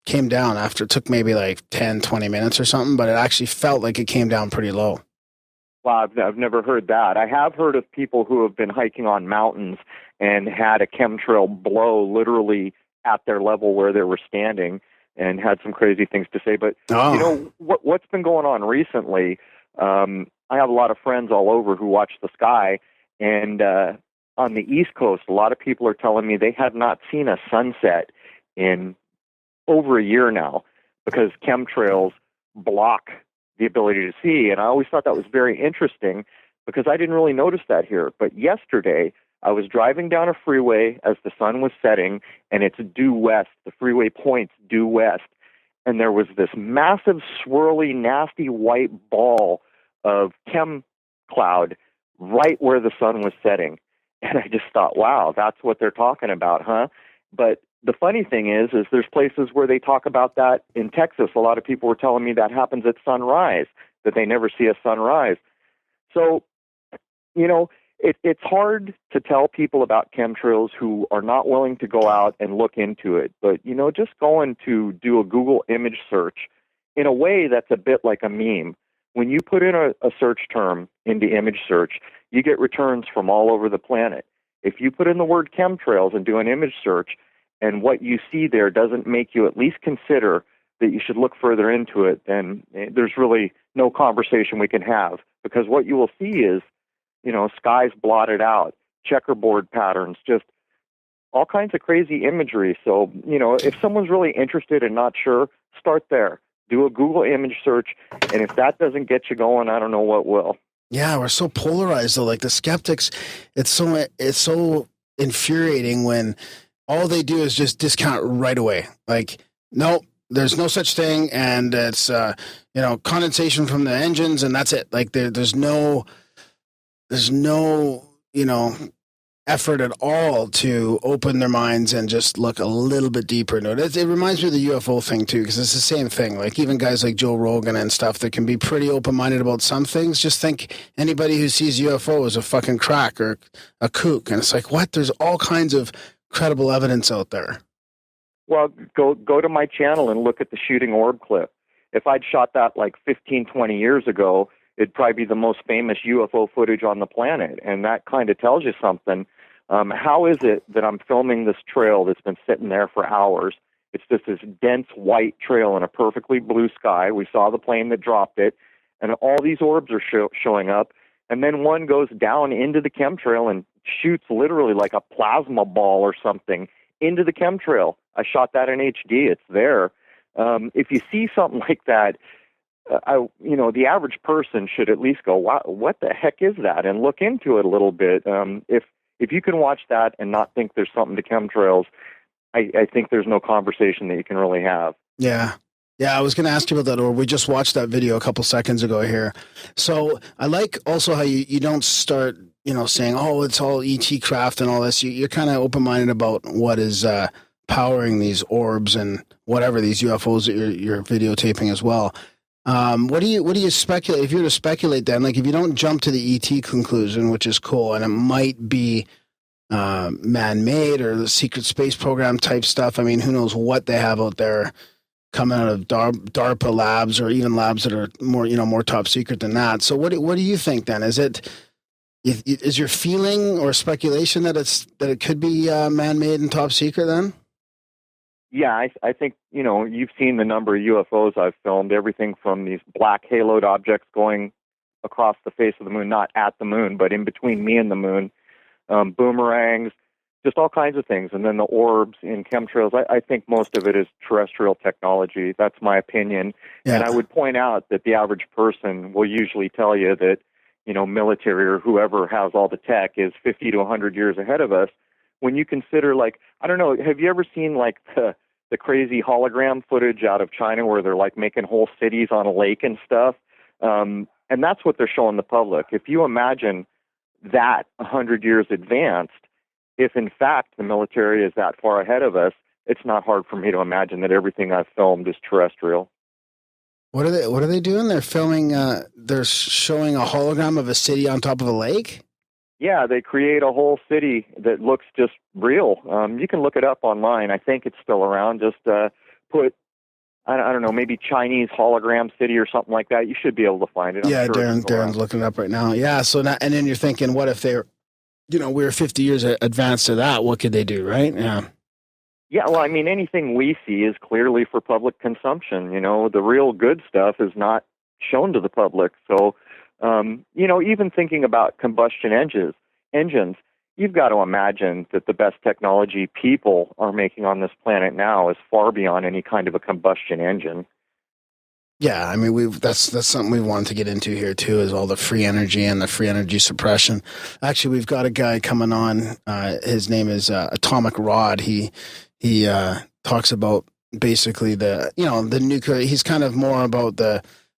came down after. It took maybe like 10, 20 minutes or something, but it actually felt like it came down pretty low. Wow, I've never heard that. I have heard of people who have been hiking on mountains and had a chemtrail blow literally at their level where they were standing and had some crazy things to say. But, what's been going on recently, I have a lot of friends all over who watch the sky, and on the East Coast, a lot of people are telling me they have not seen a sunset in over a year now because chemtrails block the ability to see. And I always thought that was very interesting because I didn't really notice that here. But yesterday, I was driving down a freeway as the sun was setting, and it's due west. The freeway points due west. And there was this massive, swirly, nasty white ball of chem cloud right where the sun was setting. And I just thought, wow, that's what they're talking about, huh? But the funny thing is there's places where they talk about that in Texas. A lot of people were telling me that happens at sunrise, that they never see a sunrise. So, it's hard to tell people about chemtrails who are not willing to go out and look into it. But, just going to do a Google image search in a way that's a bit like a meme. When you put in a search term into image search, you get returns from all over the planet. If you put in the word chemtrails and do an image search, and what you see there doesn't make you at least consider that you should look further into it, then there's really no conversation we can have. Because what you will see is, skies blotted out, checkerboard patterns, just all kinds of crazy imagery. So, if someone's really interested and not sure, start there. Do a Google image search, and if that doesn't get you going, I don't know what will. Yeah, we're so polarized though. Like the skeptics, it's so infuriating when all they do is just discount right away. Like, nope, there's no such thing, and it's condensation from the engines, and that's it. Like there's no effort at all to open their minds and just look a little bit deeper into it. It reminds me of the UFO thing too, because it's the same thing. Like even guys like Joe Rogan and stuff that can be pretty open-minded about some things, just think anybody who sees UFO is a fucking crack or a kook. And it's like, what? There's all kinds of credible evidence out there. Well, go to my channel and look at the shooting orb clip. If I'd shot that like 15, 20 years ago, it'd probably be the most famous UFO footage on the planet. And that kind of tells you something. How is it that I'm filming this trail that's been sitting there for hours? It's just this dense white trail in a perfectly blue sky. We saw the plane that dropped it, and all these orbs are showing up. And then one goes down into the chemtrail and shoots literally like a plasma ball or something into the chemtrail. I shot that in HD. It's there. If you see something like that, the average person should at least go, wow, what the heck is that? And look into it a little bit. If you can watch that and not think there's something to chemtrails, I think there's no conversation that you can really have. Yeah. Yeah, I was going to ask you about that, or we just watched that video a couple seconds ago here. So I like also how you don't start, saying, oh, it's all ET craft and all this. You're kind of open-minded about what is powering these orbs and whatever, these UFOs that you're videotaping as well. What do you speculate? If you were to speculate then, like if you don't jump to the ET conclusion, which is cool, and it might be man-made or the secret space program type stuff. I mean, who knows what they have out there coming out of DARPA labs or even labs that are more top secret than that. So what do you think then? Is your feeling or speculation that it could be man-made and top secret then? Yeah, I think, you've seen the number of UFOs I've filmed, everything from these black haloed objects going across the face of the moon, not at the moon, but in between me and the moon, boomerangs, just all kinds of things. And then the orbs in chemtrails, I think most of it is terrestrial technology. That's my opinion. Yeah. And I would point out that the average person will usually tell you that, military or whoever has all the tech is 50 to 100 years ahead of us. When you consider, like, I don't know, have you ever seen, like, the crazy hologram footage out of China where they're, like, making whole cities on a lake and stuff? And that's what they're showing the public. If you imagine that 100 years advanced, if in fact the military is that far ahead of us, it's not hard for me to imagine that everything I've filmed is terrestrial. What are they doing? They're filming, they're showing a hologram of a city on top of a lake? Yeah, they create a whole city that looks just real. You can look it up online. I think it's still around. Just put, I don't know, maybe Chinese hologram city or something like that. You should be able to find it. Yeah, Darren's looking it up right now. Yeah, so now, and then you're thinking, what if they're, we're 50 years advanced to that? What could they do, right? Yeah. Yeah, well, I mean, anything we see is clearly for public consumption. The real good stuff is not shown to the public. So, even thinking about combustion engines, you've got to imagine that the best technology people are making on this planet now is far beyond any kind of a combustion engine. Yeah, I mean, that's something we wanted to get into here too, is all the free energy and the free energy suppression. Actually, we've got a guy coming on. His name is Atomic Rod. He talks about basically the nuclear. He's kind of more about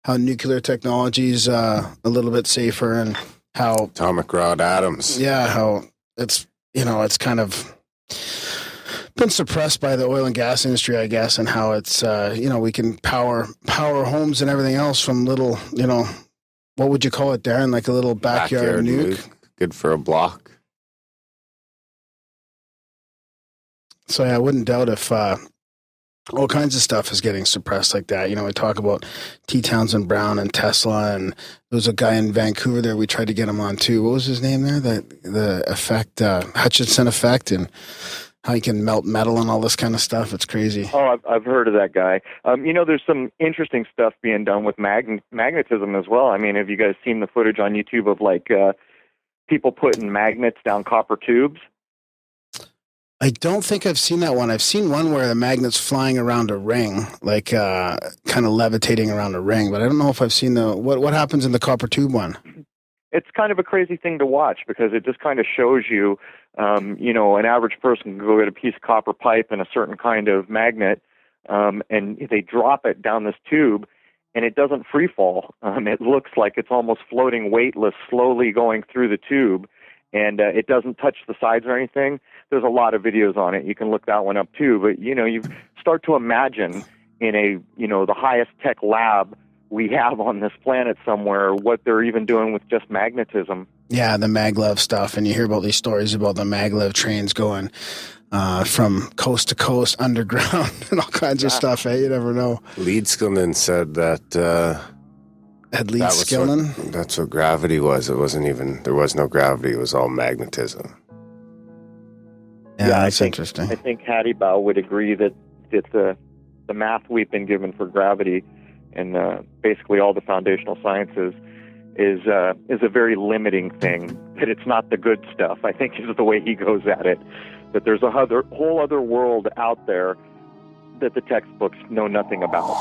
how nuclear technology is a little bit safer and how Atomic Rod Adams. Yeah, how it's kind of been suppressed by the oil and gas industry, I guess, and how it's we can power homes and everything else from little, what would you call it, Darren? Like a little backyard nuke? Good for a block. So yeah, I wouldn't doubt if all kinds of stuff is getting suppressed like that. We talk about T. Townsend Brown and Tesla, and there was a guy in Vancouver there. We tried to get him on too. What was his name there? The effect, Hutchinson effect, and how you can melt metal and all this kind of stuff. It's crazy. Oh, I've heard of that guy. There's some interesting stuff being done with magnetism as well. I mean, have you guys seen the footage on YouTube of people putting magnets down copper tubes? I don't think I've seen that one. I've seen one where the magnet's flying around a ring, kind of levitating around a ring, but I don't know if I've seen what happens in the copper tube one. It's kind of a crazy thing to watch because it just kind of shows you, an average person can go get a piece of copper pipe and a certain kind of magnet, and they drop it down this tube, and it doesn't free fall. It looks like it's almost floating weightless, slowly going through the tube, and it doesn't touch the sides or anything. There's a lot of videos on it. You can look that one up too. But, you start to imagine in the highest tech lab we have on this planet somewhere, what they're even doing with just magnetism. Yeah, the maglev stuff. And you hear about these stories about the maglev trains going from coast to coast underground and all kinds of stuff. You never know. Lead Skillman said that... That's what gravity was. It wasn't even... There was no gravity. It was all magnetism. Yeah, that's interesting. I think Hattie Bow would agree that the math we've been given for gravity and basically all the foundational sciences is a very limiting thing. That it's not the good stuff, I think, is the way he goes at it. That there's a whole other world out there that the textbooks know nothing about.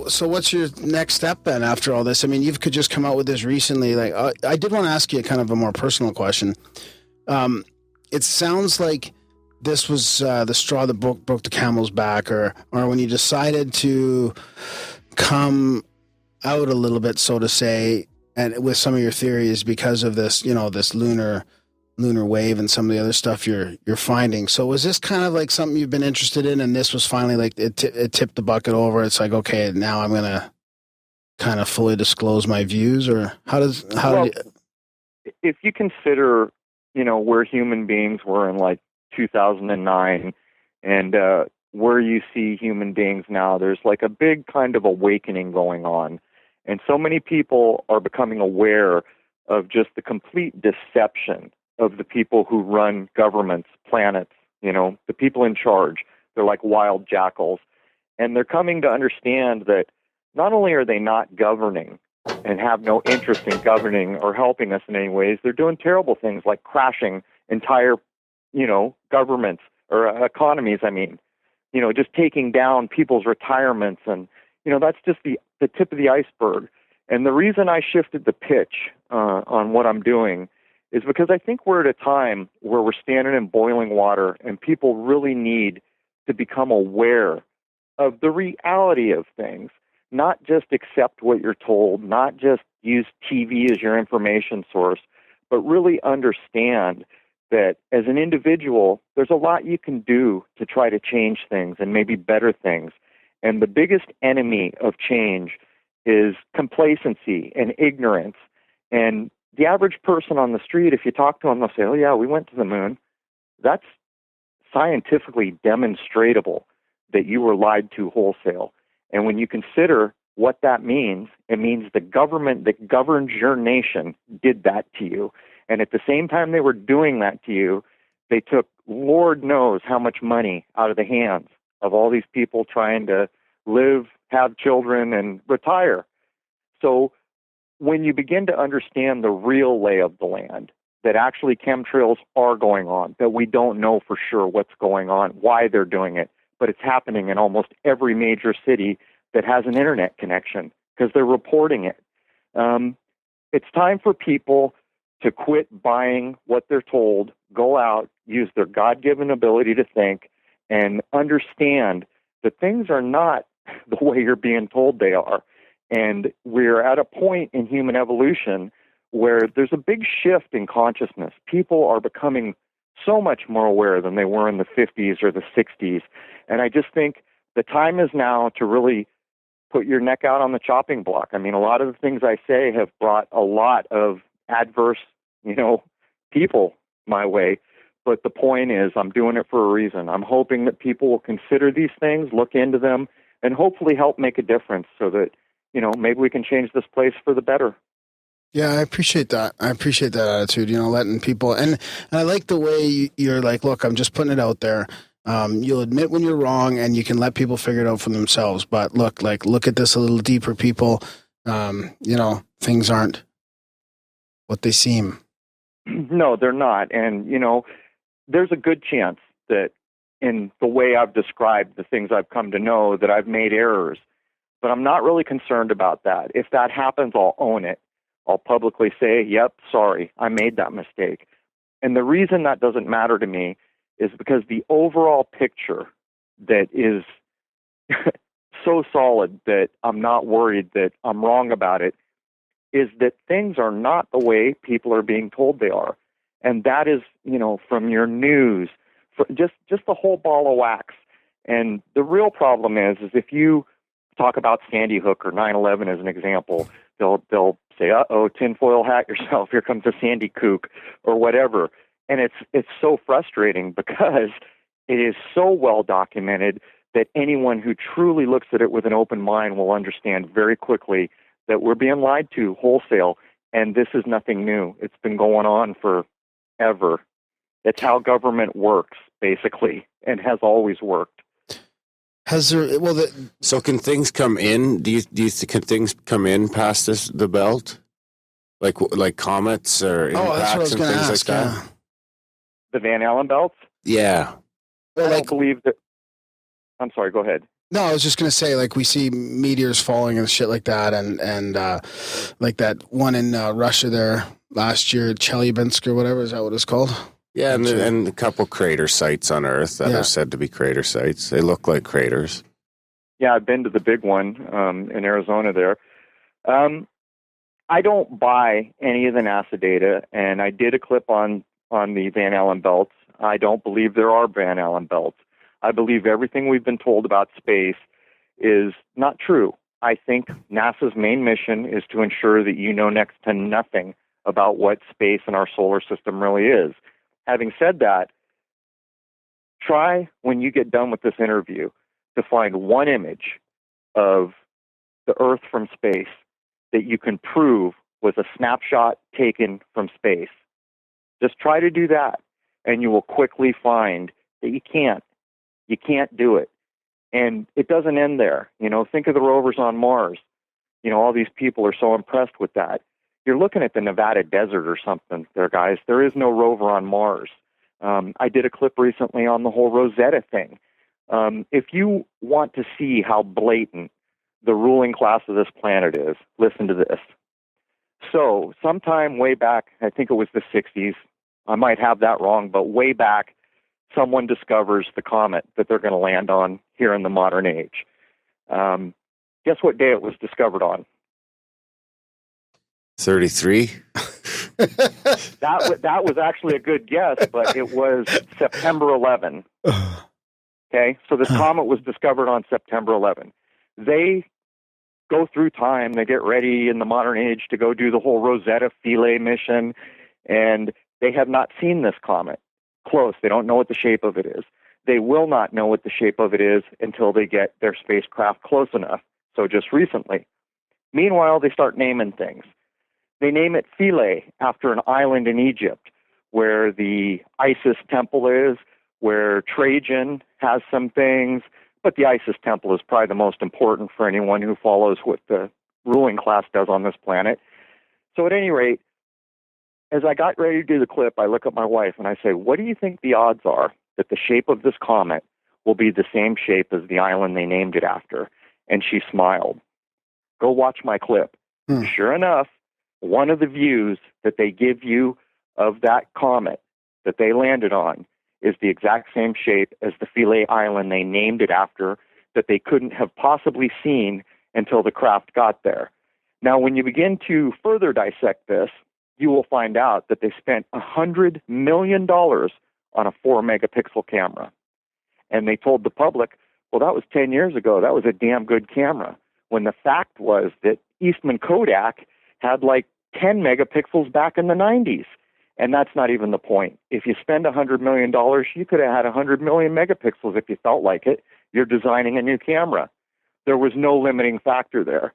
So what's your next step then after all this? I mean, you could just come out with this recently. I did want to ask you kind of a more personal question. It sounds like this was the straw that broke the camel's back, or when you decided to come out a little bit, so to say, and with some of your theories because of this, this lunar wave and some of the other stuff you're finding. So was this kind of like something you've been interested in, and this was finally like it tipped the bucket over? It's like, okay, now I'm gonna kind of fully disclose my views, or if you consider, where human beings were in like 2009 and where you see human beings now, there's like a big kind of awakening going on, and so many people are becoming aware of just the complete deception of the people who run governments, planets, the people in charge. They're like wild jackals. And they're coming to understand that not only are they not governing and have no interest in governing or helping us in any ways, they're doing terrible things like crashing entire, governments or economies, just taking down people's retirements. And, that's just the tip of the iceberg. And the reason I shifted the pitch on what I'm doing is because I think we're at a time where we're standing in boiling water and people really need to become aware of the reality of things, not just accept what you're told, not just use TV as your information source, but really understand that as an individual, there's a lot you can do to try to change things and maybe better things. And the biggest enemy of change is complacency and ignorance. And the average person on the street, if you talk to them, they'll say, oh, yeah, we went to the moon. That's scientifically demonstratable that you were lied to wholesale. And when you consider what that means, it means the government that governs your nation did that to you. And at the same time they were doing that to you, they took Lord knows how much money out of the hands of all these people trying to live, have children, and retire. So when you begin to understand the real lay of the land, that actually chemtrails are going on, that we don't know for sure what's going on, why they're doing it, but it's happening in almost every major city that has an internet connection because they're reporting it. It's time for people to quit buying what they're told, go out, use their God-given ability to think, and understand that things are not the way you're being told they are. And we're at a point in human evolution where there's a big shift in consciousness. People are becoming so much more aware than they were in the 50s or the 60s. And I just think the time is now to really put your neck out on the chopping block. I mean, a lot of the things I say have brought a lot of adverse, people my way. But the point is, I'm doing it for a reason. I'm hoping that people will consider these things, look into them, and hopefully help make a difference so that, maybe we can change this place for the better. Yeah, I appreciate that. I appreciate that attitude, letting people, and I like the way you're like, look, I'm just putting it out there. You'll admit when you're wrong and you can let people figure it out for themselves. But look at this a little deeper, people. Things aren't what they seem. No, they're not. And, there's a good chance that in the way I've described the things I've come to know that I've made errors, but I'm not really concerned about that. If that happens, I'll own it. I'll publicly say, yep, sorry, I made that mistake. And the reason that doesn't matter to me is because the overall picture that is so solid that I'm not worried that I'm wrong about it is that things are not the way people are being told they are. And that is, from your news, just the whole ball of wax. And the real problem is if you talk about Sandy Hook or 9/11 as an example, they'll say, uh-oh, tinfoil hat yourself, here comes a Sandy kook or whatever. And it's so frustrating because it is so well documented that anyone who truly looks at it with an open mind will understand very quickly that we're being lied to wholesale, and this is nothing new. It's been going on forever. It's how government works, basically, and has always worked. So can things come in? Can things come in past the belt, like comets or impacts and things like that? Yeah. The Van Allen belts? Yeah. I don't believe that. I'm sorry. Go ahead. No, I was just gonna say, we see meteors falling and shit like that, and like that one in Russia there last year, Chelyabinsk or whatever, is that what it's called? Yeah, and a couple crater sites on Earth that are said to be crater sites. They look like craters. Yeah, I've been to the big one in Arizona there. I don't buy any of the NASA data, and I did a clip on the Van Allen belts. I don't believe there are Van Allen belts. I believe everything we've been told about space is not true. I think NASA's main mission is to ensure that you know next to nothing about what space and our solar system really is. Having said that, try when you get done with this interview to find one image of the Earth from space that you can prove was a snapshot taken from space. Just try to do that, and you will quickly find that you can't. You can't do it. And it doesn't end there. Think of the rovers on Mars. All these people are so impressed with that. You're looking at the Nevada desert or something there, guys. There is no rover on Mars. I did a clip recently on the whole Rosetta thing. If you want to see how blatant the ruling class of this planet is, listen to this. So sometime way back, I think it was the 60s, I might have that wrong, but way back, someone discovers the comet that they're going to land on here in the modern age. Guess what day it was discovered on? 33. That was actually a good guess, but it was September 11. Okay, so this comet was discovered on September 11. They go through time, they get ready in the modern age to go do the whole Rosetta Philae mission, and they have not seen this comet close. They don't know what the shape of it is. They will not know what the shape of it is until they get their spacecraft close enough. So just recently. Meanwhile, they start naming things. They name it Philae after an island in Egypt where the Isis temple is, where Trajan has some things, but the Isis temple is probably the most important for anyone who follows what the ruling class does on this planet. So at any rate, as I got ready to do the clip, I look at my wife and I say, what do you think the odds are that the shape of this comet will be the same shape as the island they named it after? And she smiled. Go watch my clip. Sure enough, one of the views that they give you of that comet that they landed on is the exact same shape as the Philae island they named it after, that they couldn't have possibly seen until the craft got there. Now, when you begin to further dissect this, you will find out that they spent $100 million on a 4-megapixel camera. And they told the public, well, that was 10 years ago. That was a damn good camera. When the fact was that Eastman Kodak had like 10 megapixels back in the 90s. And that's not even the point. If you spend $100 million, you could have had 100 million megapixels if you felt like it. You're designing a new camera. There was no limiting factor there.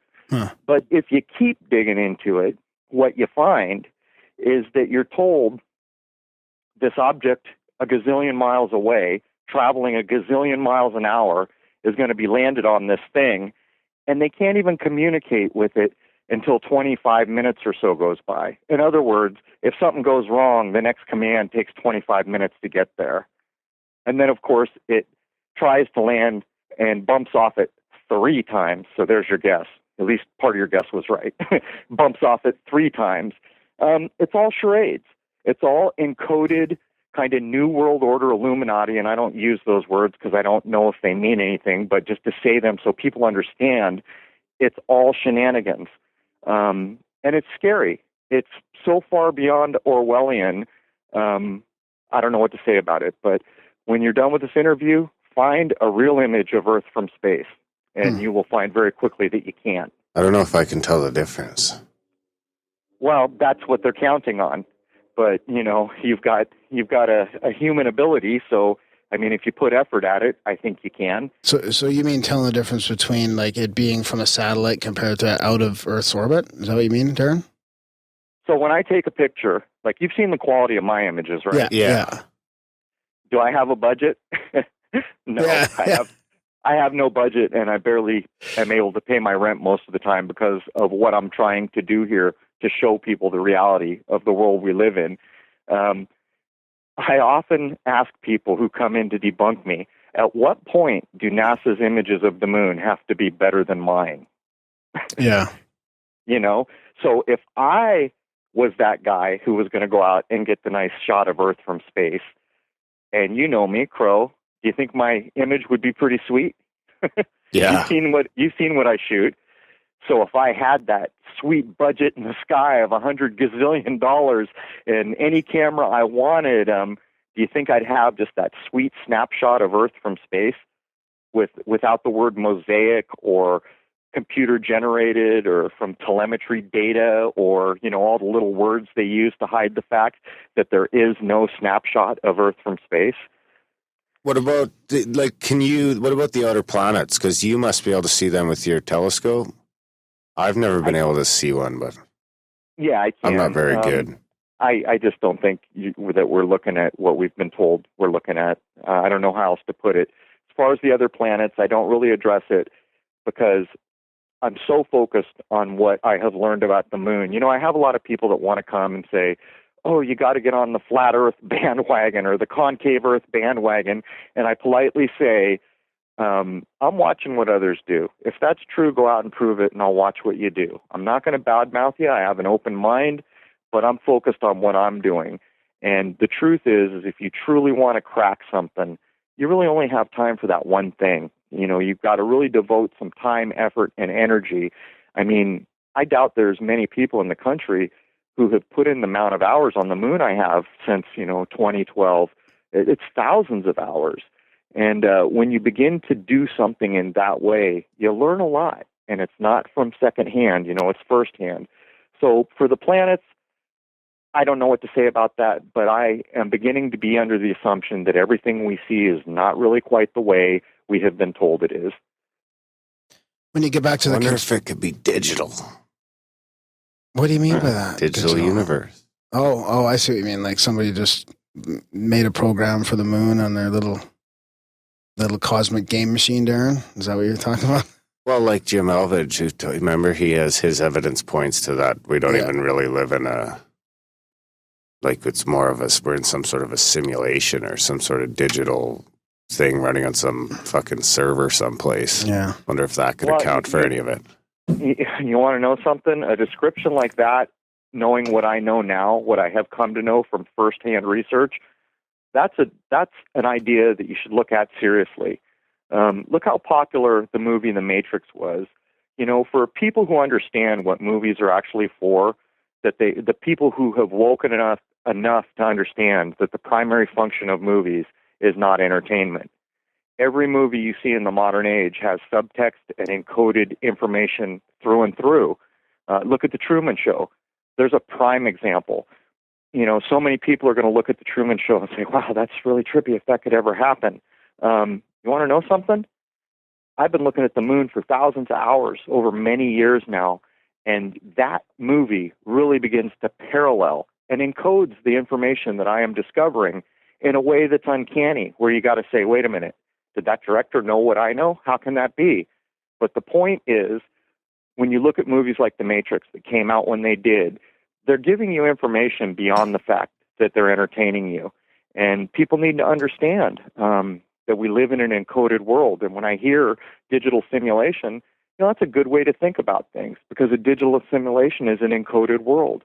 But if you keep digging into it, what you find is that you're told this object a gazillion miles away, traveling a gazillion miles an hour, is going to be landed on this thing, and they can't even communicate with it until 25 minutes or so goes by. In other words, if something goes wrong, the next command takes 25 minutes to get there. And then, of course, it tries to land and bumps off it 3 times. So there's your guess. At least part of your guess was right. Bumps off it 3 times. It's all charades. It's all encoded kind of New World Order Illuminati, and I don't use those words because I don't know if they mean anything, but just to say them so people understand, it's all shenanigans. And it's scary. It's so far beyond Orwellian, I don't know what to say about it, but when you're done with this interview, find a real image of Earth from space, and you will find very quickly that you can't. I don't know if I can tell the difference. Well, that's what they're counting on. But, you know, you've got a human ability, so, I mean, if you put effort at it, I think you can. So you mean telling the difference between, like, it being from a satellite compared to out of Earth's orbit? Is that what you mean, Darren? So when I take a picture, like, you've seen the quality of my images, right? Yeah. Do I have a budget? No, Yeah. I have no budget, and I barely am able to pay my rent most of the time because of what I'm trying to do here to show people the reality of the world we live in. I often ask people who come in to debunk me, at what point do NASA's images of the moon have to be better than mine? Yeah. You know, so if I was that guy who was going to go out and get the nice shot of Earth from space, and you know me, Crow, do you think my image would be pretty sweet? Yeah. You've seen what I shoot. So if I had that sweet budget in the sky of $100 gazillion and any camera I wanted, do you think I'd have just that sweet snapshot of Earth from space without the word mosaic or computer generated or from telemetry data or, you know, all the little words they use to hide the fact that there is no snapshot of Earth from space? What about, what about the outer planets? Because you must be able to see them with your telescope. I've never been able to see one, but yeah, I can. I'm not very good. I just don't think that we're looking at what we've been told we're looking at. I don't know how else to put it. As far as the other planets, I don't really address it because I'm so focused on what I have learned about the moon. You know, I have a lot of people that want to come and say, oh, you got to get on the flat Earth bandwagon or the concave Earth bandwagon. And I politely say, I'm watching what others do. If that's true, go out and prove it, and I'll watch what you do. I'm not going to badmouth you. I have an open mind, but I'm focused on what I'm doing. And the truth is if you truly want to crack something, you really only have time for that one thing. You know, you've got to really devote some time, effort, and energy. I mean, I doubt there's many people in the country who have put in the amount of hours on the moon I have since, 2012. It's thousands of hours. And when you begin to do something in that way, you learn a lot. And it's not from secondhand, it's firsthand. So for the planets, I don't know what to say about that, but I am beginning to be under the assumption that everything we see is not really quite the way we have been told it is. When you get back to I wonder if it could be digital. What do you mean by that? Digital universe. Oh, I see what you mean. Like somebody just made a program for the moon on their little cosmic game machine, Darren? Is that what you're talking about? Well, like Jim Elvidge, remember he has his evidence points to that. We don't even really live in it's more of we're in some sort of a simulation or some sort of digital thing running on some fucking server someplace. Yeah. Wonder if that could account for any of it. You want to know something? A description like that, knowing what I know now, what I have come to know from firsthand research, that's an idea that you should look at seriously. Look how popular the movie The Matrix was. For people who understand what movies are actually for, that the people who have woken enough to understand that the primary function of movies is not entertainment. Every movie you see in the modern age has subtext and encoded information through and through. Look at The Truman Show. There's a prime example. So many people are going to look at The Truman Show and say, wow, that's really trippy if that could ever happen. You want to know something? I've been looking at the moon for thousands of hours over many years now, and that movie really begins to parallel and encodes the information that I am discovering in a way that's uncanny, where you got to say, wait a minute, did that director know what I know? How can that be? But the point is, when you look at movies like The Matrix that came out when they did, they're giving you information beyond the fact that they're entertaining you. And people need to understand that we live in an encoded world. And when I hear digital simulation, that's a good way to think about things, because a digital simulation is an encoded world.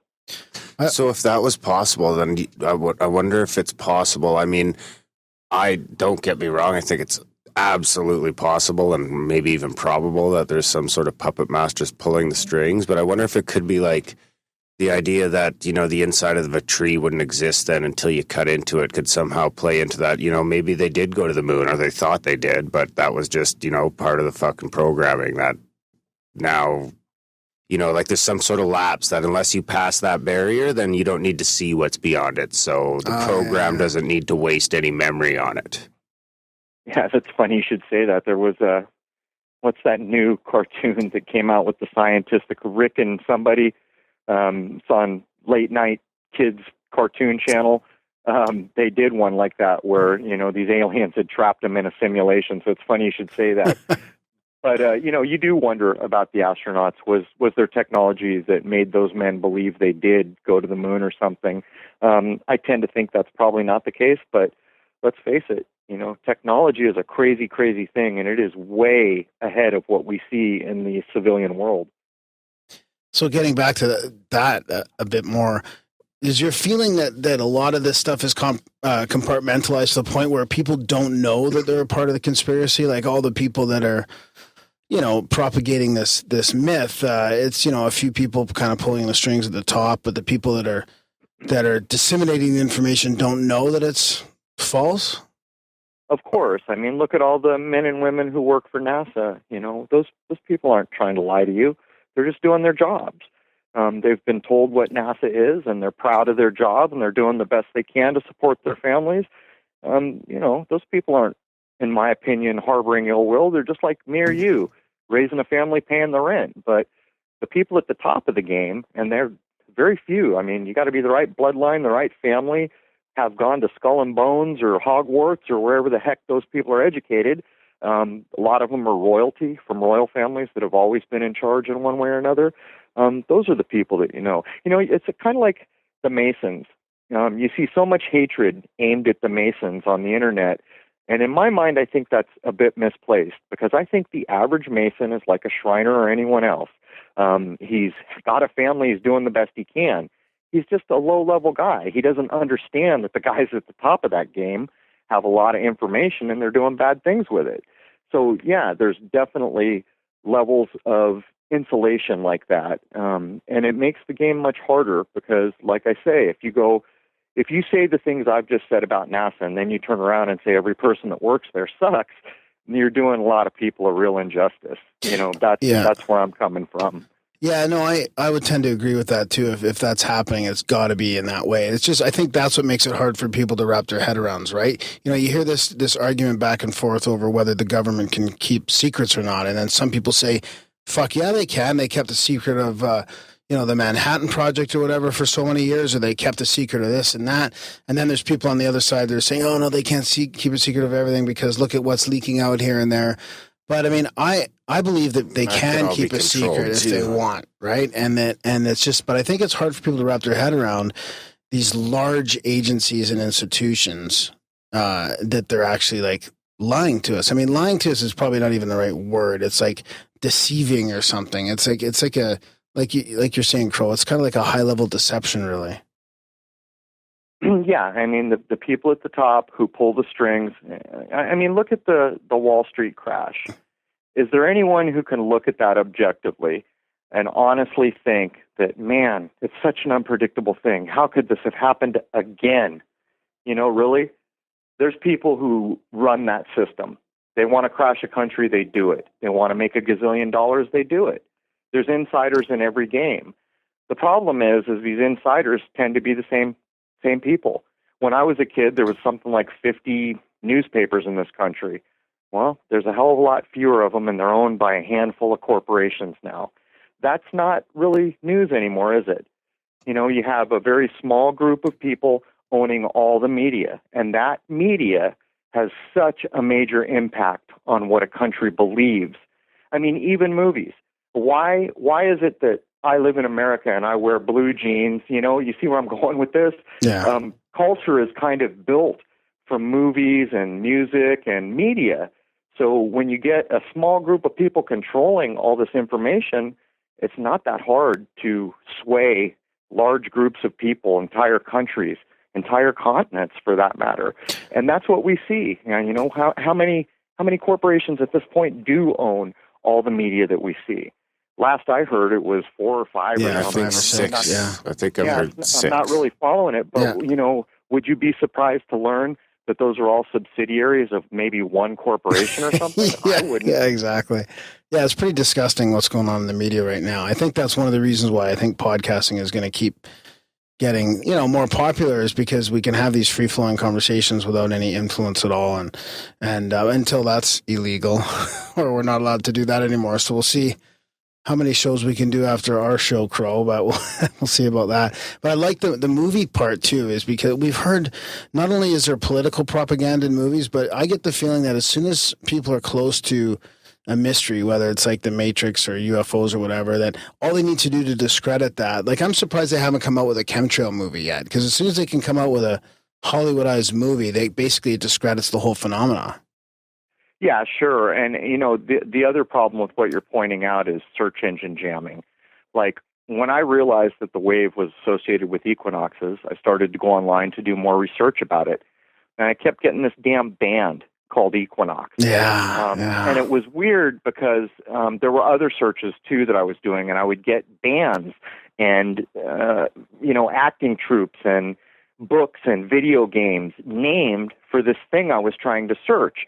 So if that was possible, then I wonder if it's possible. I mean, don't get me wrong, I think it's absolutely possible and maybe even probable that there's some sort of puppet masters pulling the strings, but I wonder if it could be like the idea that, the inside of a tree wouldn't exist then until you cut into it could somehow play into that. Maybe they did go to the moon, or they thought they did, but that was just, part of the fucking programming that now, like there's some sort of lapse that unless you pass that barrier, then you don't need to see what's beyond it. So the program doesn't need to waste any memory on it. Yeah, that's funny you should say that. There was what's that new cartoon that came out with the scientific Rick and somebody? It's on late night kids cartoon channel. They did one like that where, these aliens had trapped them in a simulation. So it's funny you should say that. But, you do wonder about the astronauts. Was there technology that made those men believe they did go to the moon or something? I tend to think that's probably not the case, but let's face it, technology is a crazy, crazy thing, and it is way ahead of what we see in the civilian world. So getting back to that a bit more, is your feeling that a lot of this stuff is compartmentalized to the point where people don't know that they're a part of the conspiracy? Like all the people that are, propagating this myth, it's, a few people kind of pulling the strings at the top, but the people that are disseminating the information don't know that it's false? Of course. I mean, look at all the men and women who work for NASA. Those people aren't trying to lie to you. They're just doing their jobs. They've been told what NASA is, and they're proud of their job, and they're doing the best they can to support their families. Those people aren't, in my opinion, harboring ill will. They're just like me or you, raising a family, paying the rent. But the people at the top of the game, and they're very few. I mean, you got to be the right bloodline, the right family, have gone to Skull and Bones or Hogwarts or wherever the heck those people are educated. A lot of them are royalty from royal families that have always been in charge in one way or another. Those are the people that it's kind of like the Masons. You see so much hatred aimed at the Masons on the internet. And in my mind, I think that's a bit misplaced, because I think the average Mason is like a Shriner or anyone else. He's got a family. He's doing the best he can. He's just a low-level guy. He doesn't understand that the guys at the top of that game have a lot of information and they're doing bad things with it. So, yeah, there's definitely levels of insulation like that. And it makes the game much harder because, like I say, if you say the things I've just said about NASA and then you turn around and say every person that works there sucks, you're doing a lot of people a real injustice. That's where I'm coming from. Yeah, no, I would tend to agree with that too. If that's happening, it's got to be in that way. It's just, I think that's what makes it hard for people to wrap their head around, right? You hear this argument back and forth over whether the government can keep secrets or not. And then some people say, fuck yeah, they can. They kept the secret of, the Manhattan Project or whatever for so many years, or they kept a secret of this and that. And then there's people on the other side that are saying, oh, no, they can't keep a secret of everything because look at what's leaking out here and there. But I mean, I believe that they can keep a secret if they want, right? And it's just, but I think it's hard for people to wrap their head around these large agencies and institutions that they're actually like lying to us. I mean, lying to us is probably not even the right word. It's like deceiving or something. It's like you're saying, Crow. It's kind of like a high level deception, really. Yeah, I mean the people at the top who pull the strings. I mean, look at the Wall Street crash. Is there anyone who can look at that objectively and honestly think that, man, it's such an unpredictable thing? How could this have happened again? Really? There's people who run that system. They want to crash a country, they do it. They want to make $1 gazillion, they do it. There's insiders in every game. The problem is these insiders tend to be the same people. When I was a kid, there was something like 50 newspapers in this country. Well, there's a hell of a lot fewer of them, and they're owned by a handful of corporations now. That's not really news anymore, is it? You have a very small group of people owning all the media, and that media has such a major impact on what a country believes. I mean, even movies. Why is it that I live in America and I wear blue jeans? You see where I'm going with this? Yeah. Culture is kind of built from movies and music and media. So when you get a small group of people controlling all this information, it's not that hard to sway large groups of people, entire countries, entire continents for that matter. And that's what we see. How many corporations at this point do own all the media that we see? Last I heard, it was 4 or 5. Yeah, I think 6. I think I've heard 6. I'm not really following it, but would you be surprised to learn that those are all subsidiaries of maybe one corporation or something? I wouldn't. Yeah, exactly. Yeah, it's pretty disgusting what's going on in the media right now. I think that's one of the reasons why I think podcasting is going to keep getting more popular, is because we can have these free flowing conversations without any influence at all, and until that's illegal or we're not allowed to do that anymore. So we'll see how many shows we can do after our show, Crow, but we'll see about that. But I like the movie part too, is because we've heard not only is there political propaganda in movies, but I get the feeling that as soon as people are close to a mystery, whether it's like the Matrix or UFOs or whatever, that all they need to do to discredit that, like I'm surprised they haven't come out with a chemtrail movie yet, because as soon as they can come out with a Hollywoodized movie, they basically discredits the whole phenomena. Yeah, sure. And, the other problem with what you're pointing out is search engine jamming. Like, when I realized that the wave was associated with equinoxes, I started to go online to do more research about it. And I kept getting this damn band called Equinox. And it was weird because there were other searches, too, that I was doing, and I would get bands and, acting troupes and books and video games named for this thing I was trying to search.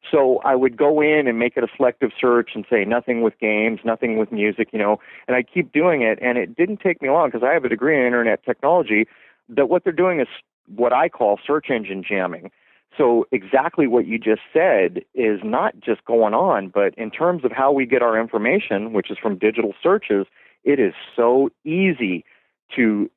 So I would go in and make it a selective search and say nothing with games, nothing with music, and I keep doing it. And it didn't take me long, because I have a degree in internet technology, that what they're doing is what I call search engine jamming. So exactly what you just said is not just going on, but in terms of how we get our information, which is from digital searches, it is so easy to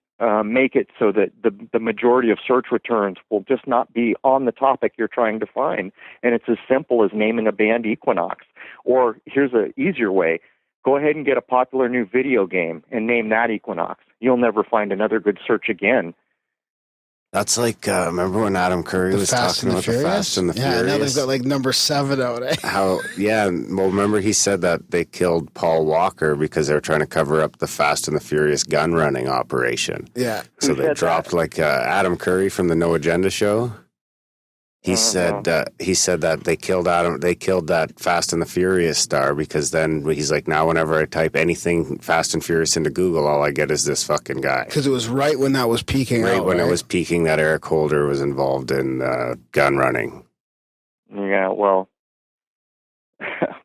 make it so that the majority of search returns will just not be on the topic you're trying to find. And it's as simple as naming a band Equinox. Or here's an easier way. Go ahead and get a popular new video game and name that Equinox. You'll never find another good search again. That's like, remember when Adam Curry was talking about the Fast and the Furious? Yeah, now they've got like number 7 out, eh? Well, remember he said that they killed Paul Walker because they were trying to cover up the Fast and the Furious gun running operation. Yeah. So they dropped Adam Curry from the No Agenda show. He said that they killed that Fast and the Furious star, because then he's like, now whenever I type anything Fast and Furious into Google, all I get is this fucking guy. Because it was right when that was peaking. Right when it was peaking, that Eric Holder was involved in gun running. Yeah, well,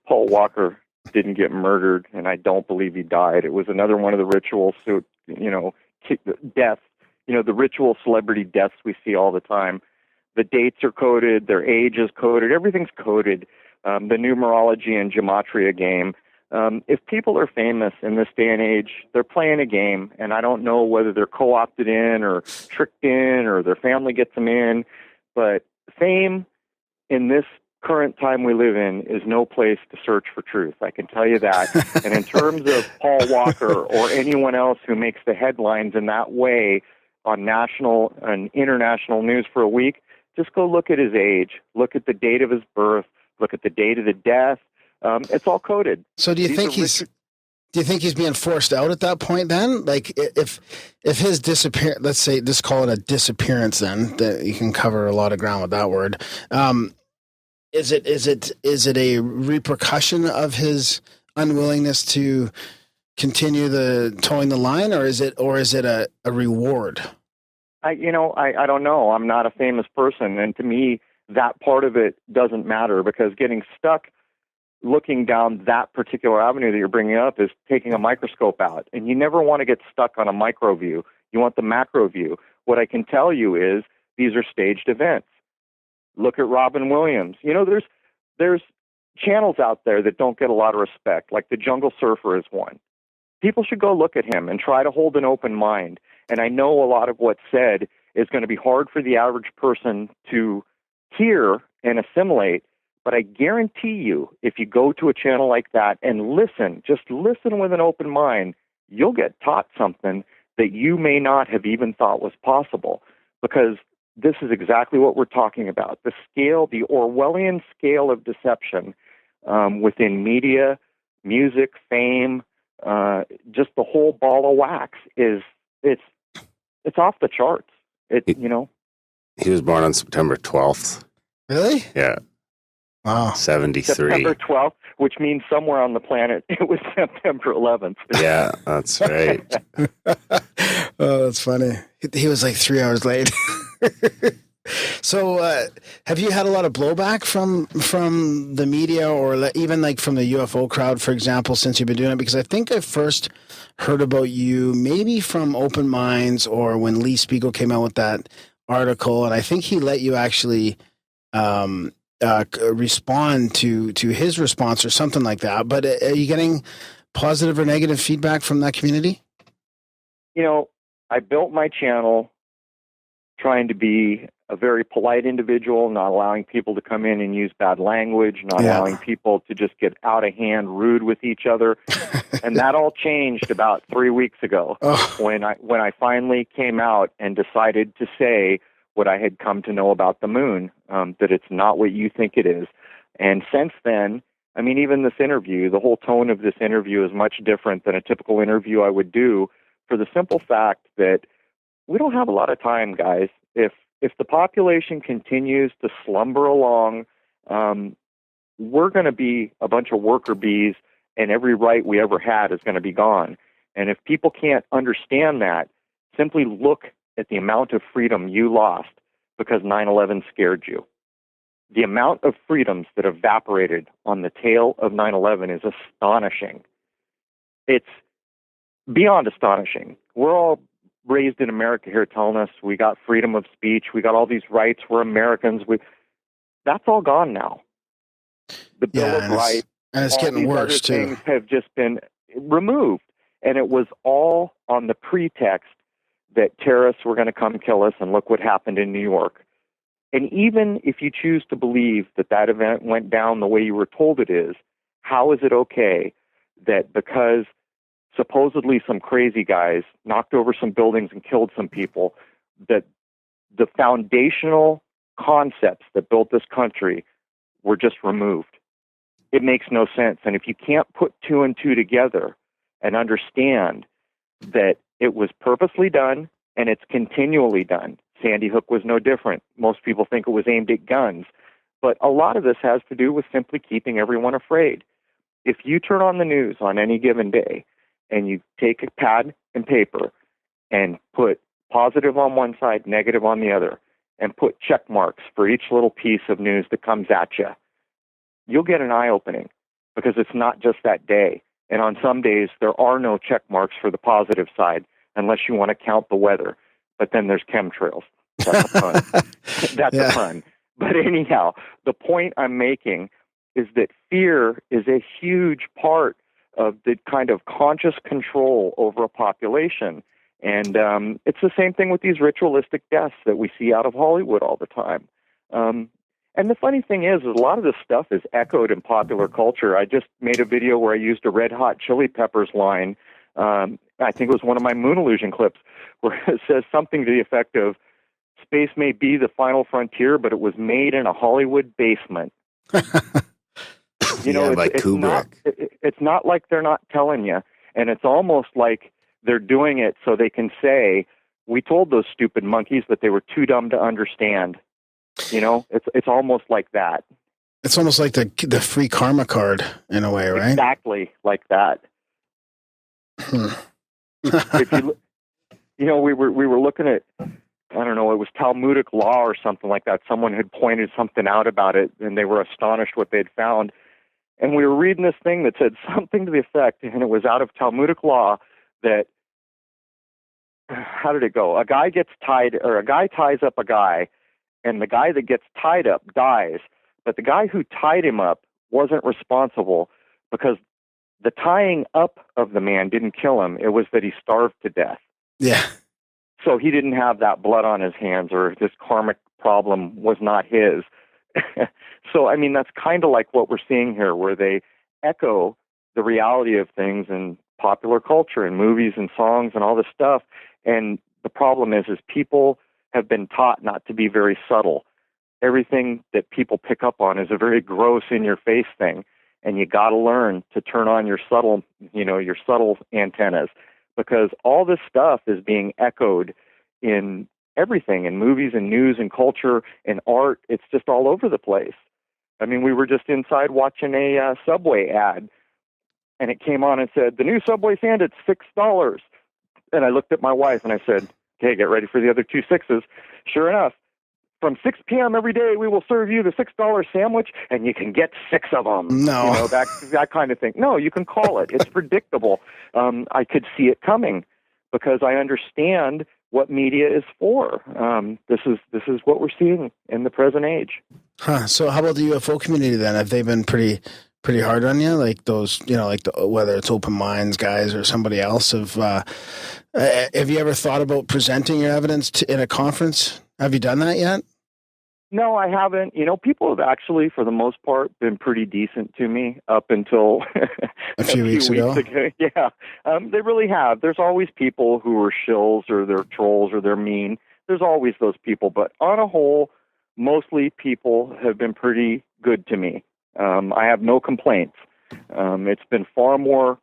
Paul Walker didn't get murdered, and I don't believe he died. It was another one of the ritual deaths, the ritual celebrity deaths we see all the time. The dates are coded, their age is coded, everything's coded. The numerology and gematria game, If people are famous in this day and age, they're playing a game, and I don't know whether they're co-opted in or tricked in or their family gets them in, but fame in this current time we live in is no place to search for truth. I can tell you that. And in terms of Paul Walker or anyone else who makes the headlines in that way on national and international news for a week, just go look at his age, look at the date of his birth, look at the date of the death. It's all coded. So do you think he's being forced out at that point then? Like if his disappearance, let's say, just call it a disappearance then, that you can cover a lot of ground with that word. Is it a repercussion of his unwillingness to continue towing the line, or is it a reward? I don't know. I'm not a famous person, and to me, that part of it doesn't matter, because getting stuck looking down that particular avenue that you're bringing up is taking a microscope out, and you never want to get stuck on a micro view. You want the macro view. What I can tell you is these are staged events. Look at Robin Williams. There's channels out there that don't get a lot of respect, like the Jungle Surfer is one. People should go look at him and try to hold an open mind. And I know a lot of what's said is going to be hard for the average person to hear and assimilate, but I guarantee you, if you go to a channel like that and just listen with an open mind, you'll get taught something that you may not have even thought was possible, because this is exactly what we're talking about. The scale, the Orwellian scale of deception within media, music, fame, just the whole ball of wax it's off the charts. He was born on September 12th. Really? Yeah. Wow. 73. September 12th, which means somewhere on the planet it was September 11th. Yeah, that's right. Oh, that's funny. He was like 3 hours late. So, have you had a lot of blowback from the media, or even like from the UFO crowd, for example, since you've been doing it? Because I think I first heard about you maybe from Open Minds, or when Lee Spiegel came out with that article, and I think he let you actually respond to his response or something like that. But are you getting positive or negative feedback from that community? I built my channel trying to be a very polite individual, not allowing people to come in and use bad language, not allowing people to just get out of hand rude with each other. And that all changed about 3 weeks ago when I finally came out and decided to say what I had come to know about the moon, that it's not what you think it is. And since then, even this interview, the whole tone of this interview is much different than a typical interview I would do, for the simple fact that we don't have a lot of time, guys. If the population continues to slumber along, we're going to be a bunch of worker bees, and every right we ever had is going to be gone. And if people can't understand that, simply look at the amount of freedom you lost because 9/11 scared you. The amount of freedoms that evaporated on the tail of 9/11 is astonishing. It's beyond astonishing. We're all raised in America here telling us we got freedom of speech, we got all these rights, we're Americans. That's all gone now. The Bill of Rights, and it's getting worse too. Things have just been removed, and it was all on the pretext that terrorists were going to come kill us, and look what happened in New York. And even if you choose to believe that event went down the way you were told it is, how is it okay that because supposedly some crazy guys knocked over some buildings and killed some people, that the foundational concepts that built this country were just removed? It makes no sense. And if you can't put two and two together and understand that it was purposely done and it's continually done, Sandy Hook was no different. Most people think it was aimed at guns, but a lot of this has to do with simply keeping everyone afraid. If you turn on the news on any given day and you take a pad and paper and put positive on one side, negative on the other, and put check marks for each little piece of news that comes at you, you'll get an eye-opening, because it's not just that day. And on some days, there are no check marks for the positive side, unless you want to count the weather. But then there's chemtrails. That's a pun. That's a pun. But anyhow, the point I'm making is that fear is a huge part of the kind of conscious control over a population. And it's the same thing with these ritualistic deaths that we see out of Hollywood all the time. And the funny thing is a lot of this stuff is echoed in popular culture. I just made a video where I used a Red Hot Chili Peppers line. I think it was one of my Moon Illusion clips, where it says something to the effect of, "Space may be the final frontier, but it was made in a Hollywood basement." It's not like they're not telling you. And it's almost like they're doing it so they can say, "We told those stupid monkeys that they were too dumb to understand." It's almost like that. It's almost like the free karma card in a way, right? Exactly like that. If we were looking at, I don't know, it was Talmudic law or something like that. Someone had pointed something out about it, and they were astonished what they'd found. And we were reading this thing that said something to the effect, and it was out of Talmudic law, that, how did it go? A guy ties up a guy, and the guy that gets tied up dies. But the guy who tied him up wasn't responsible, because the tying up of the man didn't kill him. It was that he starved to death. Yeah. So he didn't have that blood on his hands, or this karmic problem was not his. So, I mean, that's kind of like what we're seeing here, where they echo the reality of things in popular culture and movies and songs and all this stuff. And the problem is people have been taught not to be very subtle. Everything that people pick up on is a very gross, in-your-face thing. And you got to learn to turn on your subtle antennas, because all this stuff is being echoed in everything, in movies and news and culture and art. It's just all over the place. I mean, we were just inside watching a Subway ad, and it came on and said, "The new Subway sandwich, $6. And I looked at my wife and I said, "Okay, get ready for the other 2 sixes." Sure enough, from 6 p.m. every day, we will serve you the $6 sandwich, and you can get 6 of them. No. That kind of thing. No, you can call it. It's predictable. I could see it coming, because I understand what media is for. This is what we're seeing in the present age. Huh. So how about the UFO community then? Have they been pretty hard on you? Like those, whether it's Open Minds guys or somebody else, have you ever thought about presenting your evidence in a conference? Have you done that yet? No, I haven't. People have actually, for the most part, been pretty decent to me up until a few weeks ago. Yeah, they really have. There's always people who are shills, or they're trolls, or they're mean. There's always those people. But on a whole, mostly people have been pretty good to me. I have no complaints. It's been far more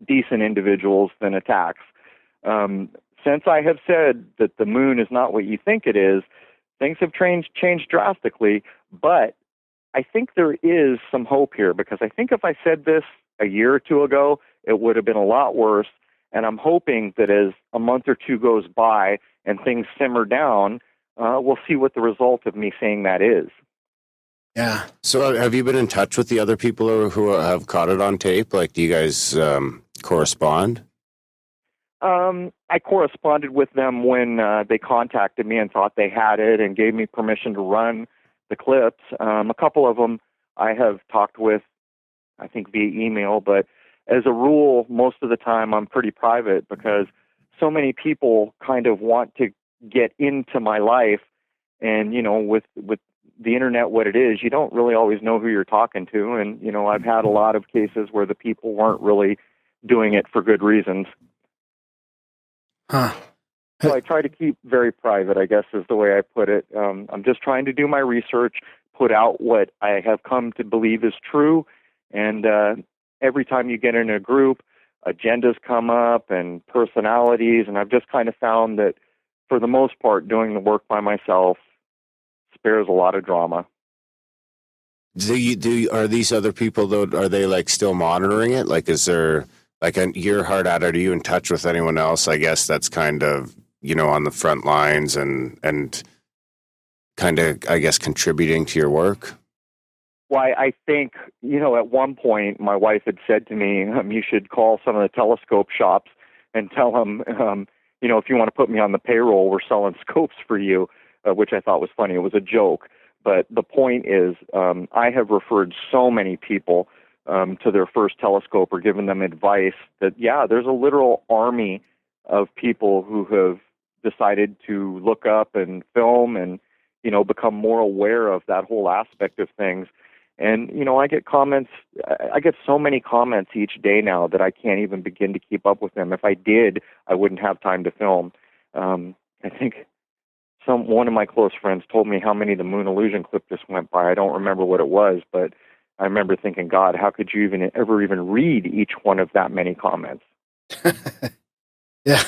decent individuals than attacks. Since I have said that the moon is not what you think it is, things have changed drastically. But I think there is some hope here, because I think if I said this a year or two ago, it would have been a lot worse. And I'm hoping that as a month or two goes by and things simmer down, we'll see what the result of me saying that is. Yeah. So have you been in touch with the other people who have caught it on tape? Like, do you guys correspond? I corresponded with them when they contacted me and thought they had it and gave me permission to run the clips. A couple of them I have talked with, I think, via email, but as a rule, most of the time I'm pretty private, because so many people kind of want to get into my life. And, with the internet what it is, you don't really always know who you're talking to. And, I've had a lot of cases where the people weren't really doing it for good reasons. Huh. So I try to keep very private, I guess is the way I put it. I'm just trying to do my research, put out what I have come to believe is true. And every time you get in a group, agendas come up and personalities. And I've just kind of found that, for the most part, doing the work by myself spares a lot of drama. Are these other people, though, are they like still monitoring it? Like, is there, like, you're hard at it? Are you in touch with anyone else, I guess, that's kind of, on the front lines and kind of, I guess, contributing to your work? Why, I think, at one point my wife had said to me, you should call some of the telescope shops and tell them, if you want to put me on the payroll, we're selling scopes for you, which I thought was funny. It was a joke. But the point is, I have referred so many people to their first telescope or given them advice, that, yeah, there's a literal army of people who have decided to look up and film and, become more aware of that whole aspect of things. And, I get so many comments each day now that I can't even begin to keep up with them. If I did, I wouldn't have time to film. I think one of my close friends told me how many the moon illusion clip just went by. I don't remember what it was, but I remember thinking, God, how could you ever even read each one of that many comments? Yeah.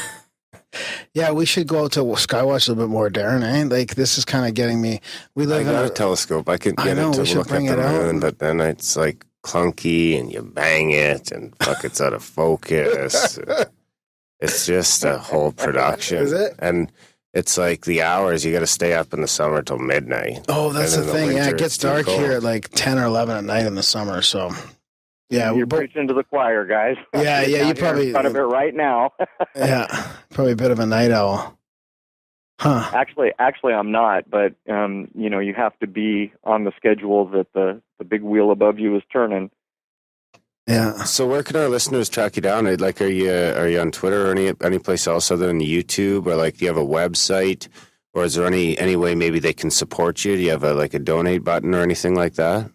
Yeah, we should go out to Skywatch a little bit more, Darren. Like, this is kind of getting me. We live I got in a telescope. I could get it to look at the moon, but then it's like clunky and you bang it and fuck, it's out of focus. It's just a whole production. Is it? And it's like the hours, you got to stay up in the summer till midnight. Oh, that's the thing. Yeah, it gets dark here at like 10 or 11 at night in the summer. So, yeah. You're preaching to the choir, guys. Yeah, you probably... in front of it right now. Yeah, probably a bit of a night owl. Huh. Actually, I'm not, but, you have to be on the schedule that the big wheel above you is turning. Yeah. So where can our listeners track you down? Like, are you on Twitter or any place else other than YouTube, or like, do you have a website, or is there any way maybe they can support you? Do you have a donate button or anything like that?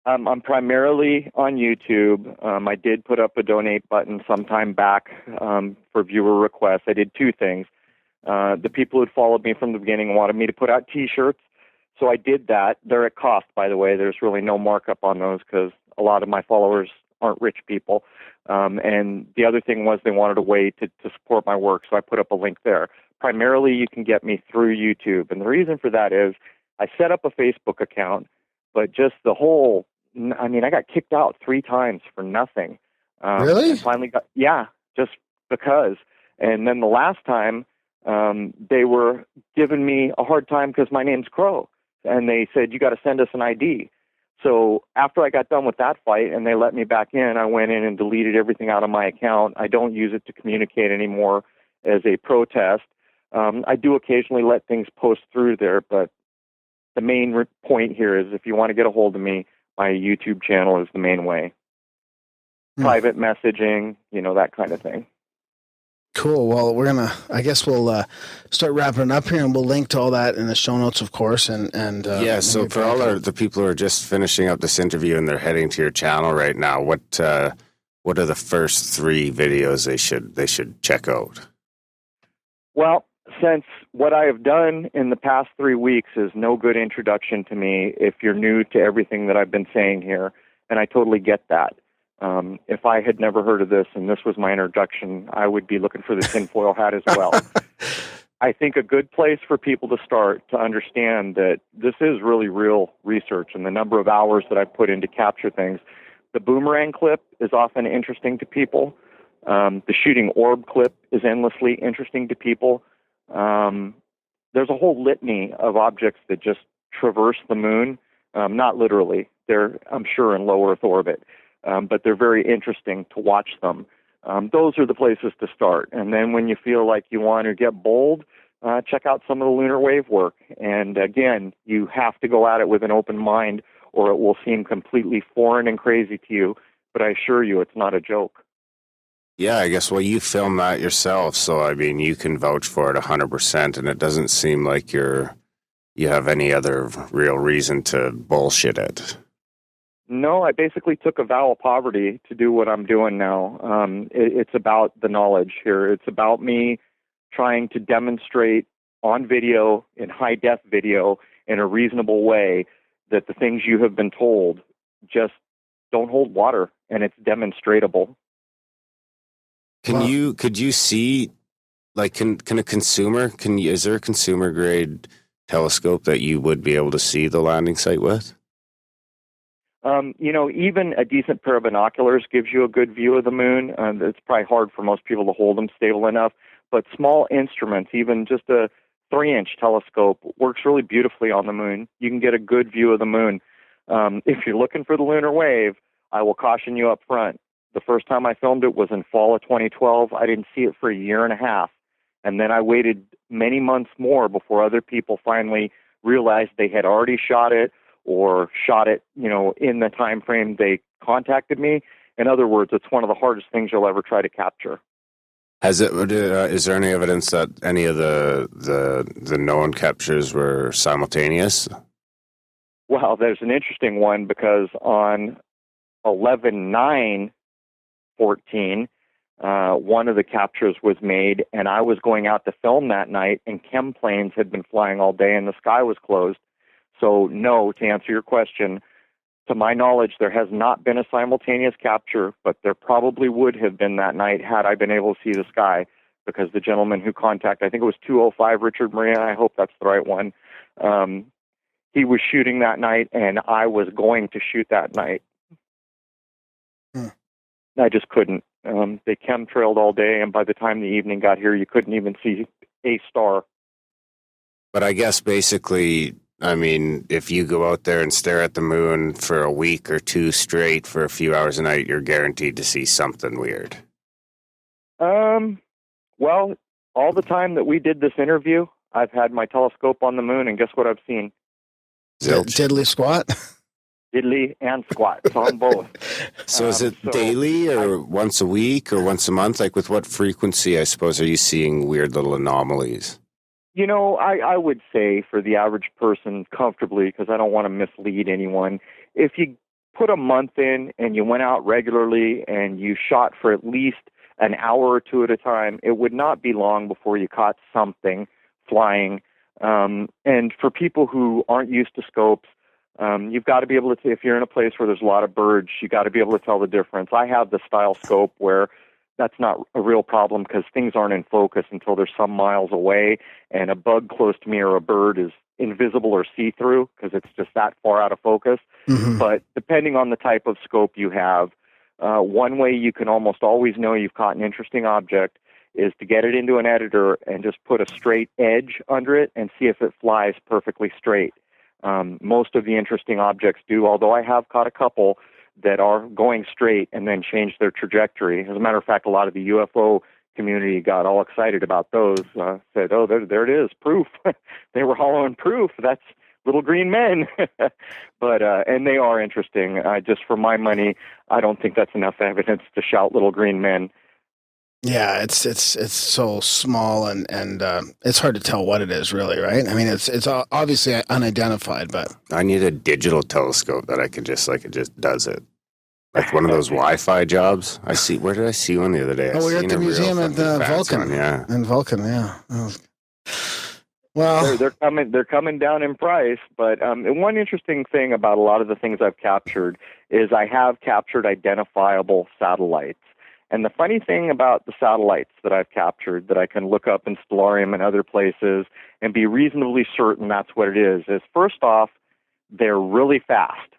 I'm primarily on YouTube. I did put up a donate button sometime back for viewer requests. I did two things. The people who'd followed me from the beginning wanted me to put out T-shirts, so I did that. They're at cost, by the way. There's really no markup on those because a lot of my followers aren't rich people. And the other thing was they wanted a way to support my work, so I put up a link there. Primarily, you can get me through YouTube. And the reason for that is I set up a Facebook account, but just the whole, I got kicked out 3 times for nothing. Really? And finally just because. And then the last time, they were giving me a hard time because my name's Crow. And they said, you got to send us an ID. So after I got done with that fight and they let me back in, I went in and deleted everything out of my account. I don't use it to communicate anymore as a protest. I do occasionally let things post through there, but the main point here is if you want to get a hold of me, my YouTube channel is the main way. Private messaging, that kind of thing. Cool. Well, I guess we'll start wrapping it up here, and we'll link to all that in the show notes, of course. So for all the people who are just finishing up this interview and they're heading to your channel right now, what are the first 3 videos they should check out? Well, since what I have done in the past 3 weeks is no good introduction to me if you're new to everything that I've been saying here, and I totally get that. If I had never heard of this and this was my introduction, I would be looking for the tinfoil hat as well. I think a good place for people to start to understand that this is really real research, and the number of hours that I've put in to capture things. The boomerang clip is often interesting to people. The shooting orb clip is endlessly interesting to people. There's a whole litany of objects that just traverse the moon. Not literally. They're, I'm sure, in low Earth orbit. But they're very interesting to watch them. Those are the places to start. And then when you feel like you want to get bold, check out some of the lunar wave work. And again, you have to go at it with an open mind or it will seem completely foreign and crazy to you. But I assure you, it's not a joke. Yeah, I guess, you film that yourself. So, you can vouch for it 100%. And it doesn't seem like you have any other real reason to bullshit it. No, I basically took a vow of poverty to do what I'm doing now. It's about the knowledge here. It's about me trying to demonstrate on video, in high-def video, in a reasonable way, that the things you have been told just don't hold water, and it's demonstratable. Could you see, can a consumer, is there a consumer-grade telescope that you would be able to see the landing site with? Even a decent pair of binoculars gives you a good view of the moon. It's probably hard for most people to hold them stable enough, but small instruments, even just a 3-inch telescope, works really beautifully on the moon. You can get a good view of the moon. If you're looking for the lunar wave, I will caution you up front. The first time I filmed it was in fall of 2012. I didn't see it for a year and a half, and then I waited many months more before other people finally realized they had already shot it, or shot it, in the time frame they contacted me. In other words, it's one of the hardest things you'll ever try to capture. Has it? Is there any evidence that any of the known captures were simultaneous? Well, there's an interesting one because on 11/9/14, one of the captures was made, and I was going out to film that night, and chem planes had been flying all day, and the sky was closed. So, no, to answer your question, to my knowledge, there has not been a simultaneous capture, but there probably would have been that night had I been able to see the sky, because the gentleman who contacted, I think it was 205 Richard Maria, I hope that's the right one, he was shooting that night, and I was going to shoot that night. I just couldn't. They chemtrailed all day, and by the time the evening got here, you couldn't even see a star. But I guess basically, I mean, if you go out there and stare at the moon for a week or two straight for a few hours a night, you're guaranteed to see something weird. Well, all the time that we did this interview, I've had my telescope on the moon, and guess what I've seen? Zilch. Diddly squat? Diddly and squats on both. So is it daily or once a week or once a month? Like, with what frequency, I suppose, are you seeing weird little anomalies? I would say for the average person comfortably, because I don't want to mislead anyone, if you put a month in and you went out regularly and you shot for at least an hour or two at a time, it would not be long before you caught something flying. And for people who aren't used to scopes, you've got to be able to, if you're in a place where there's a lot of birds, you got to be able to tell the difference. I have the style scope where that's not a real problem because things aren't in focus until they're some miles away, and a bug close to me or a bird is invisible or see-through because it's just that far out of focus. Mm-hmm. But depending on the type of scope you have, one way you can almost always know you've caught an interesting object is to get it into an editor and just put a straight edge under it and see if it flies perfectly straight. Most of the interesting objects do, although I have caught a couple that are going straight and then change their trajectory. As a matter of fact, a lot of the UFO community got all excited about those, said, oh, there it is, proof. They were hollowing proof. That's little green men. But and they are interesting. Just for my money, I don't think that's enough evidence to shout little green men. Yeah, it's so small and it's hard to tell what it is really, right? I mean, it's obviously unidentified, but I need a digital telescope that it just does it. Like one of those Wi-Fi jobs. Where did I see one the other day? Oh, we're at the museum at Vulcan. One, yeah. In Vulcan, yeah. Oh. Well, they're coming down in price, but one interesting thing about a lot of the things I've captured is I have captured identifiable satellites. And the funny thing about the satellites that I've captured that I can look up in Stellarium and other places and be reasonably certain that's what it is first off, they're really fast.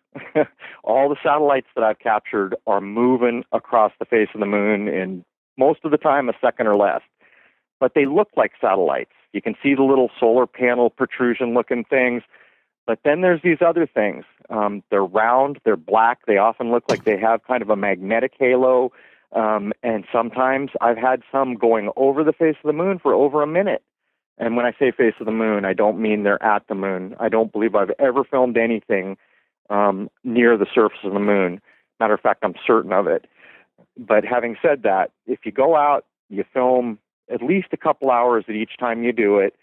All the satellites that I've captured are moving across the face of the moon in most of the time a second or less. But they look like satellites. You can see the little solar panel protrusion looking things. But then there's these other things. They're round, they're black, they often look like they have kind of a magnetic halo. And sometimes I've had some going over the face of the moon for over a minute. And when I say face of the moon, I don't mean they're at the moon. I don't believe I've ever filmed anything near the surface of the moon. Matter of fact, I'm certain of it. But having said that, if you go out, you film at least a couple hours at each time you do it,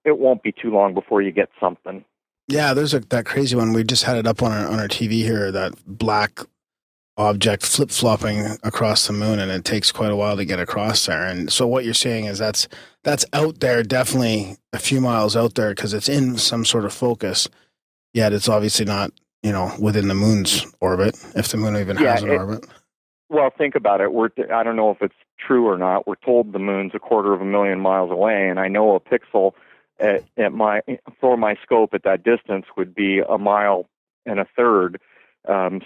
it won't be too long before you get something. Yeah, there's that crazy one. We just had it up on our TV here, that black object flip-flopping across the moon, and it takes quite a while to get across there. And so what you're saying is that's out there, definitely a few miles out there, because it's in some sort of focus, yet it's obviously not, within the moon's orbit, if the moon even has an orbit. Well, think about it. I don't know if it's true or not. We're told the moon's 250,000 miles away, and I know a pixel for my scope at that distance would be 1.33 miles.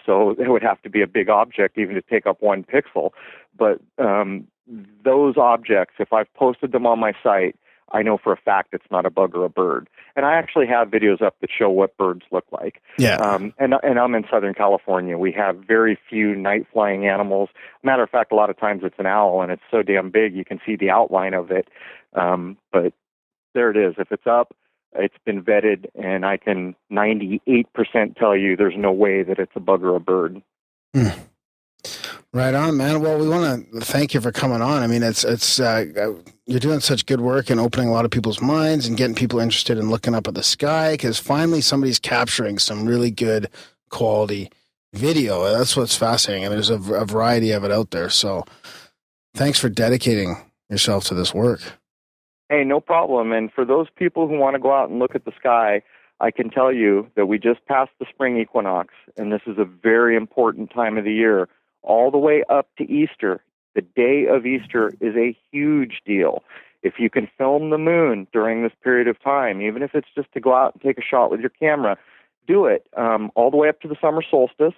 So it would have to be a big object even to take up one pixel. But those objects, if I've posted them on my site, I know for a fact it's not a bug or a bird. And I actually have videos up that show what birds look like. Yeah. And I'm in Southern California. We have very few night-flying animals. Matter of fact, a lot of times it's an owl, and it's so damn big you can see the outline of it. But there it is. If it's up, It's been vetted, and I can 98% tell you there's no way that it's a bug or a bird. Right on, man. Well, we want to thank you for coming on. I mean, you're doing such good work and opening a lot of people's minds and getting people interested in looking up at the sky, because finally somebody's capturing some really good quality video. That's what's fascinating, and there's a variety of it out there. So thanks for dedicating yourself to this work. Hey, no problem. And for those people who want to go out and look at the sky, I can tell you that we just passed the spring equinox, and this is a very important time of the year. All the way up to Easter. The day of Easter is a huge deal. If you can film the moon during this period of time, even if it's just to go out and take a shot with your camera, do it. All the way up to the summer solstice.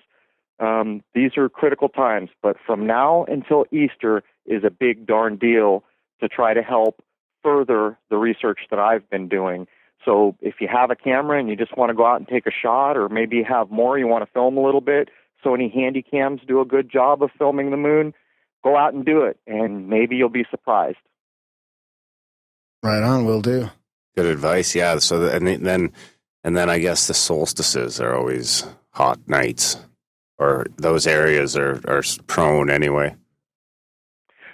These are critical times, but from now until Easter is a big darn deal to try to help further the research that I've been doing. So if you have a camera and you just want to go out and take a shot, or maybe you have more, you want to film a little bit, Sony Handycams do a good job of filming the moon, go out and do it, and maybe you'll be surprised. Right on, will do. Good advice, yeah. So and then I guess the solstices are always hot nights, or those areas are prone anyway.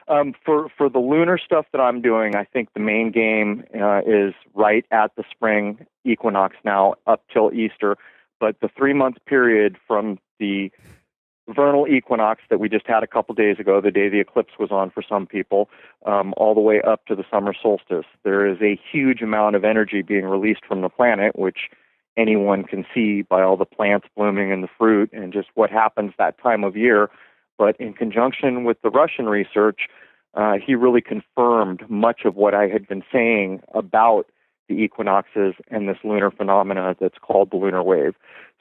For the lunar stuff that I'm doing, I think the main game is right at the spring equinox now up till Easter. But the 3-month period from the vernal equinox that we just had a couple days ago, the day the eclipse was on for some people, all the way up to the summer solstice, there is a huge amount of energy being released from the planet, which anyone can see by all the plants blooming and the fruit and just what happens that time of year. But in conjunction with the Russian research, he really confirmed much of what I had been saying about the equinoxes and this lunar phenomena that's called the lunar wave.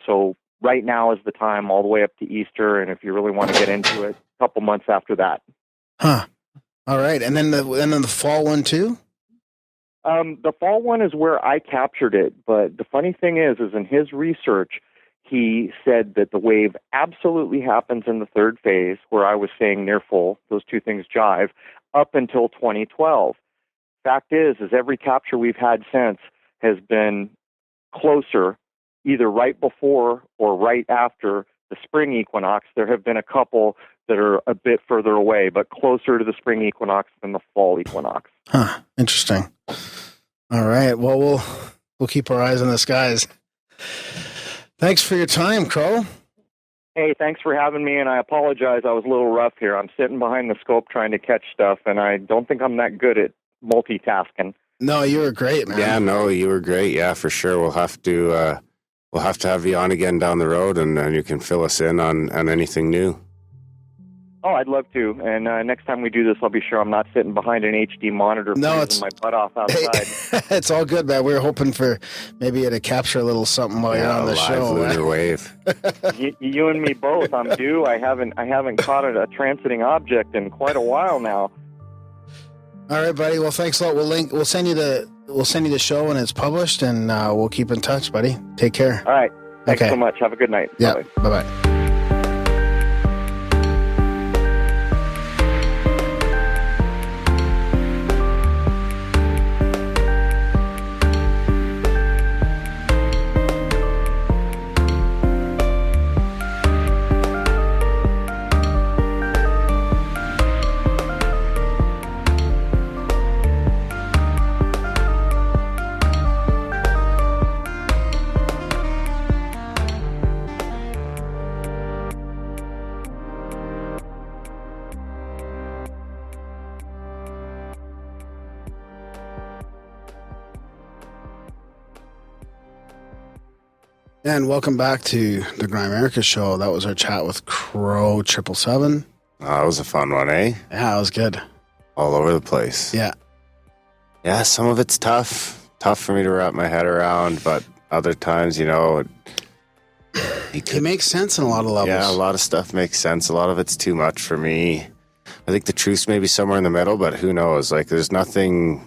So right now is the time all the way up to Easter, and if you really want to get into it, a couple months after that. Huh. All right. And then the fall one too? The fall one is where I captured it, but the funny thing is in his research, he said that the wave absolutely happens in the third phase, where I was saying near full. Those two things jive, up until 2012. Fact is every capture we've had since has been closer, either right before or right after the spring equinox. There have been a couple that are a bit further away, but closer to the spring equinox than the fall equinox. Huh. Interesting. All right. Well, we'll keep our eyes on the skies. Thanks for your time, Crow. Hey, thanks for having me, and I apologize. I was a little rough here. I'm sitting behind the scope trying to catch stuff, and I don't think I'm that good at multitasking. No, you were great, man. Yeah, no, you were great. Yeah, for sure. We'll have to have you on again down the road, and you can fill us in on anything new. Oh, I'd love to. And next time we do this, I'll be sure I'm not sitting behind an HD monitor freezing my butt off outside. Hey, it's all good, man. We were hoping for maybe to capture a little something while you're on the show. Lunar wave. You and me both. I'm due. I haven't caught a transiting object in quite a while now. All right, buddy. Well, thanks a lot. We'll send you the show when it's published, and we'll keep in touch, buddy. Take care. All right. Thanks so much. Have a good night. Yeah. Bye-bye. And welcome back to the Grimerica show. That was our chat with Crrow777. That was a fun one, eh? Yeah, it was good. All over the place. Yeah. Yeah, some of it's tough for me to wrap my head around, but other times, it makes sense in a lot of levels. Yeah, a lot of stuff makes sense. A lot of it's too much for me. I think the truth's maybe somewhere in the middle, but who knows? Like, there's nothing's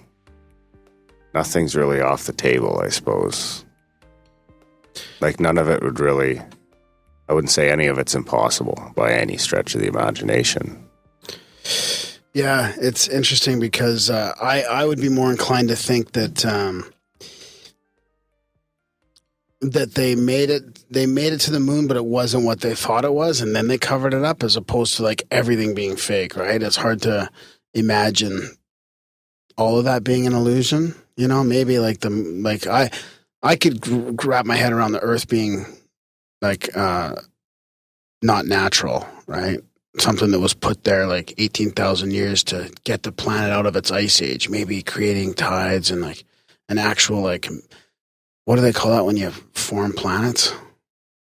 really off the table, I suppose. Like, none of it would really, I wouldn't say any of it's impossible by any stretch of the imagination. Yeah, it's interesting because I would be more inclined to think that that they made it to the moon, but it wasn't what they thought it was, and then they covered it up, as opposed to like everything being fake, right? It's hard to imagine all of that being an illusion. You know, maybe like I could wrap my head around the Earth being like not natural, right? Something that was put there like 18,000 years to get the planet out of its ice age, maybe creating tides and like an actual like, what do they call that when you form planets?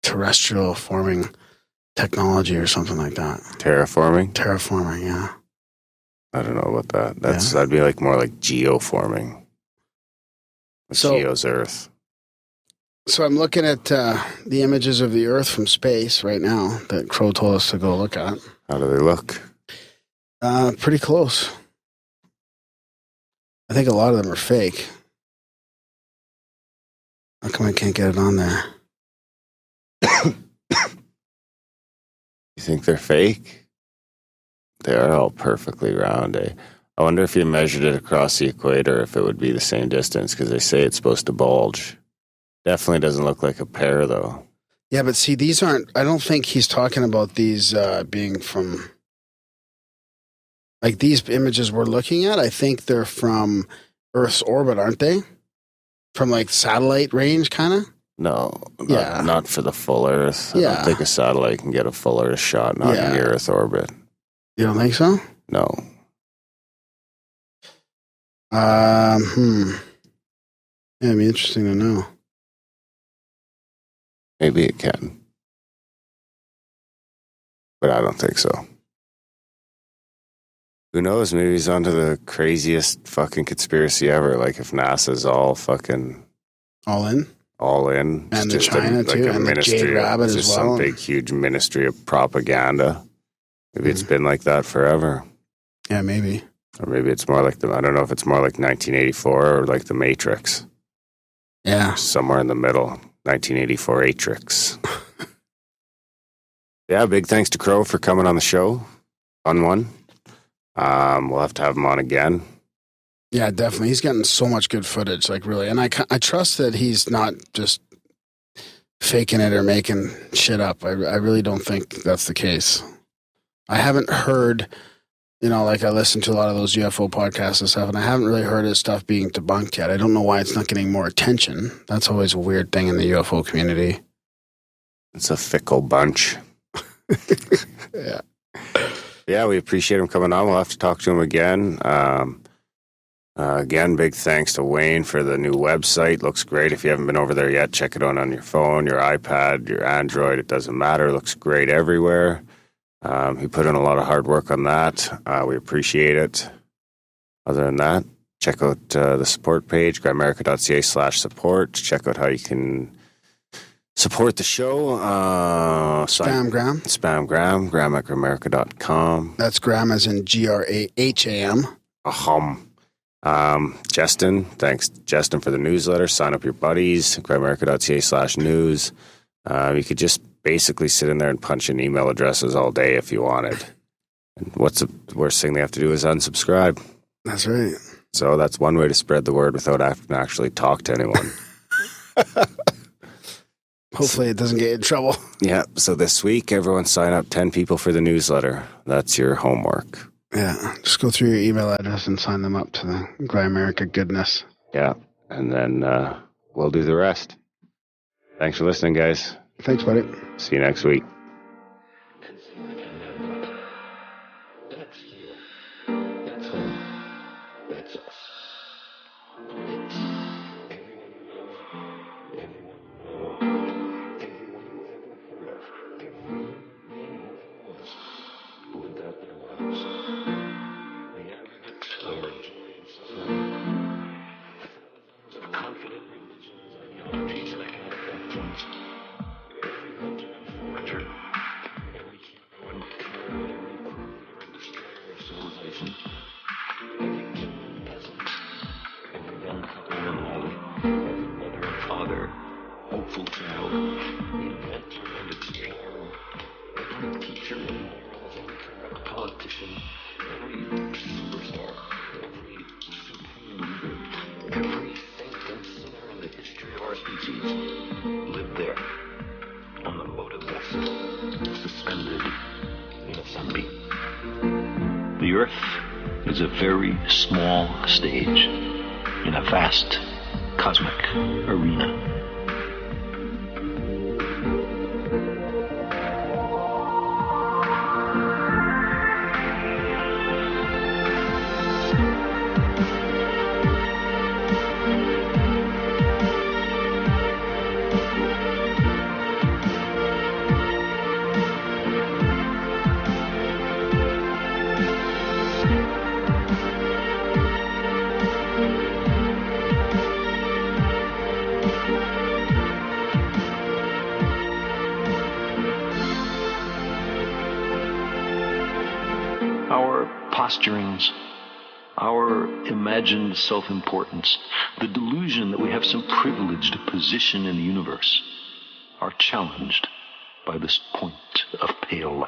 Terrestrial forming technology or something like that. Terraforming, yeah. I don't know about that. That'd be like more like geoforming. Geo's Earth. So I'm looking at the images of the Earth from space right now that Crow told us to go look at. How do they look? Pretty close. I think a lot of them are fake. How come I can't get it on there? You think they're fake? They are all perfectly round. I wonder if you measured it across the equator, if it would be the same distance, because they say it's supposed to bulge. Definitely doesn't look like a pear, though. Yeah, but see, these aren't... I don't think he's talking about these being from... Like, these images we're looking at, I think they're from Earth's orbit, aren't they? From, like, satellite range, kind of? No, Yeah. Not for the full Earth. Yeah. I don't think a satellite can get a full Earth shot, not in the Earth orbit. You don't think so? No. Yeah, it'd be interesting to know. Maybe it can. But I don't think so. Who knows? Maybe he's onto the craziest fucking conspiracy ever. Like if NASA's all fucking... All in? All in. And the China, too, and the Jade Rabbit as well. Just some big, huge ministry of propaganda. Maybe it's been like that forever. Yeah, maybe. Or maybe it's more like I don't know if it's more like 1984 or like the Matrix. Yeah. Somewhere in the middle. 1984 Atrix. Yeah, big thanks to Crow for coming on the show. Fun one. We'll have to have him on again. Yeah, definitely. He's getting so much good footage, like really. And I trust that he's not just faking it or making shit up. I really don't think that's the case. I haven't heard, like I listen to a lot of those UFO podcasts and stuff, and I haven't really heard his stuff being debunked yet. I don't know why it's not getting more attention. That's always a weird thing in the UFO community. It's a fickle bunch. Yeah. Yeah, we appreciate him coming on. We'll have to talk to him again. Again, big thanks to Wayne for the new website. Looks great. If you haven't been over there yet, check it out on your phone, your iPad, your Android. It doesn't matter. Looks great everywhere. He put in a lot of hard work on that. We appreciate it. Other than that, check out the support page, grimerica.ca/support. Check out how you can support the show. Spamgram. Spamgram, Gram at grimerica.com. That's Gram as in GRAHAM. Justin, thanks Justin for the newsletter. Sign up your buddies, grimerica.ca/news. You could just basically sit in there and punch in email addresses all day if you wanted. And what's the worst thing they have to do is unsubscribe. That's right. So that's one way to spread the word without having to actually talk to anyone. Hopefully it doesn't get you in trouble. Yeah. So this week, everyone sign up 10 people for the newsletter. That's your homework. Yeah. Just go through your email address and sign them up to the Grimerica goodness. Yeah. And then we'll do the rest. Thanks for listening, guys. Thanks, buddy. See you next week. Hopeful child, inventor and explorer, every teacher and moral, every politician, every superstar, every supreme leader, every saint and sinner in the history of our species. live there on the motive vessel, suspended in a sunbeam. The Earth is a very small stage in a vast cosmic arena. Our posturings, our imagined self-importance, the delusion that we have some privileged position in the universe, are challenged by this point of pale light.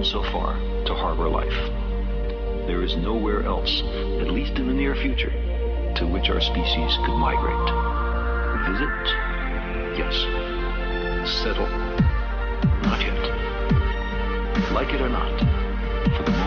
So far to harbor life. There is nowhere else, at least in the near future, to which our species could migrate. Visit? Yes. Settle? Not yet. Like it or not, for the moment,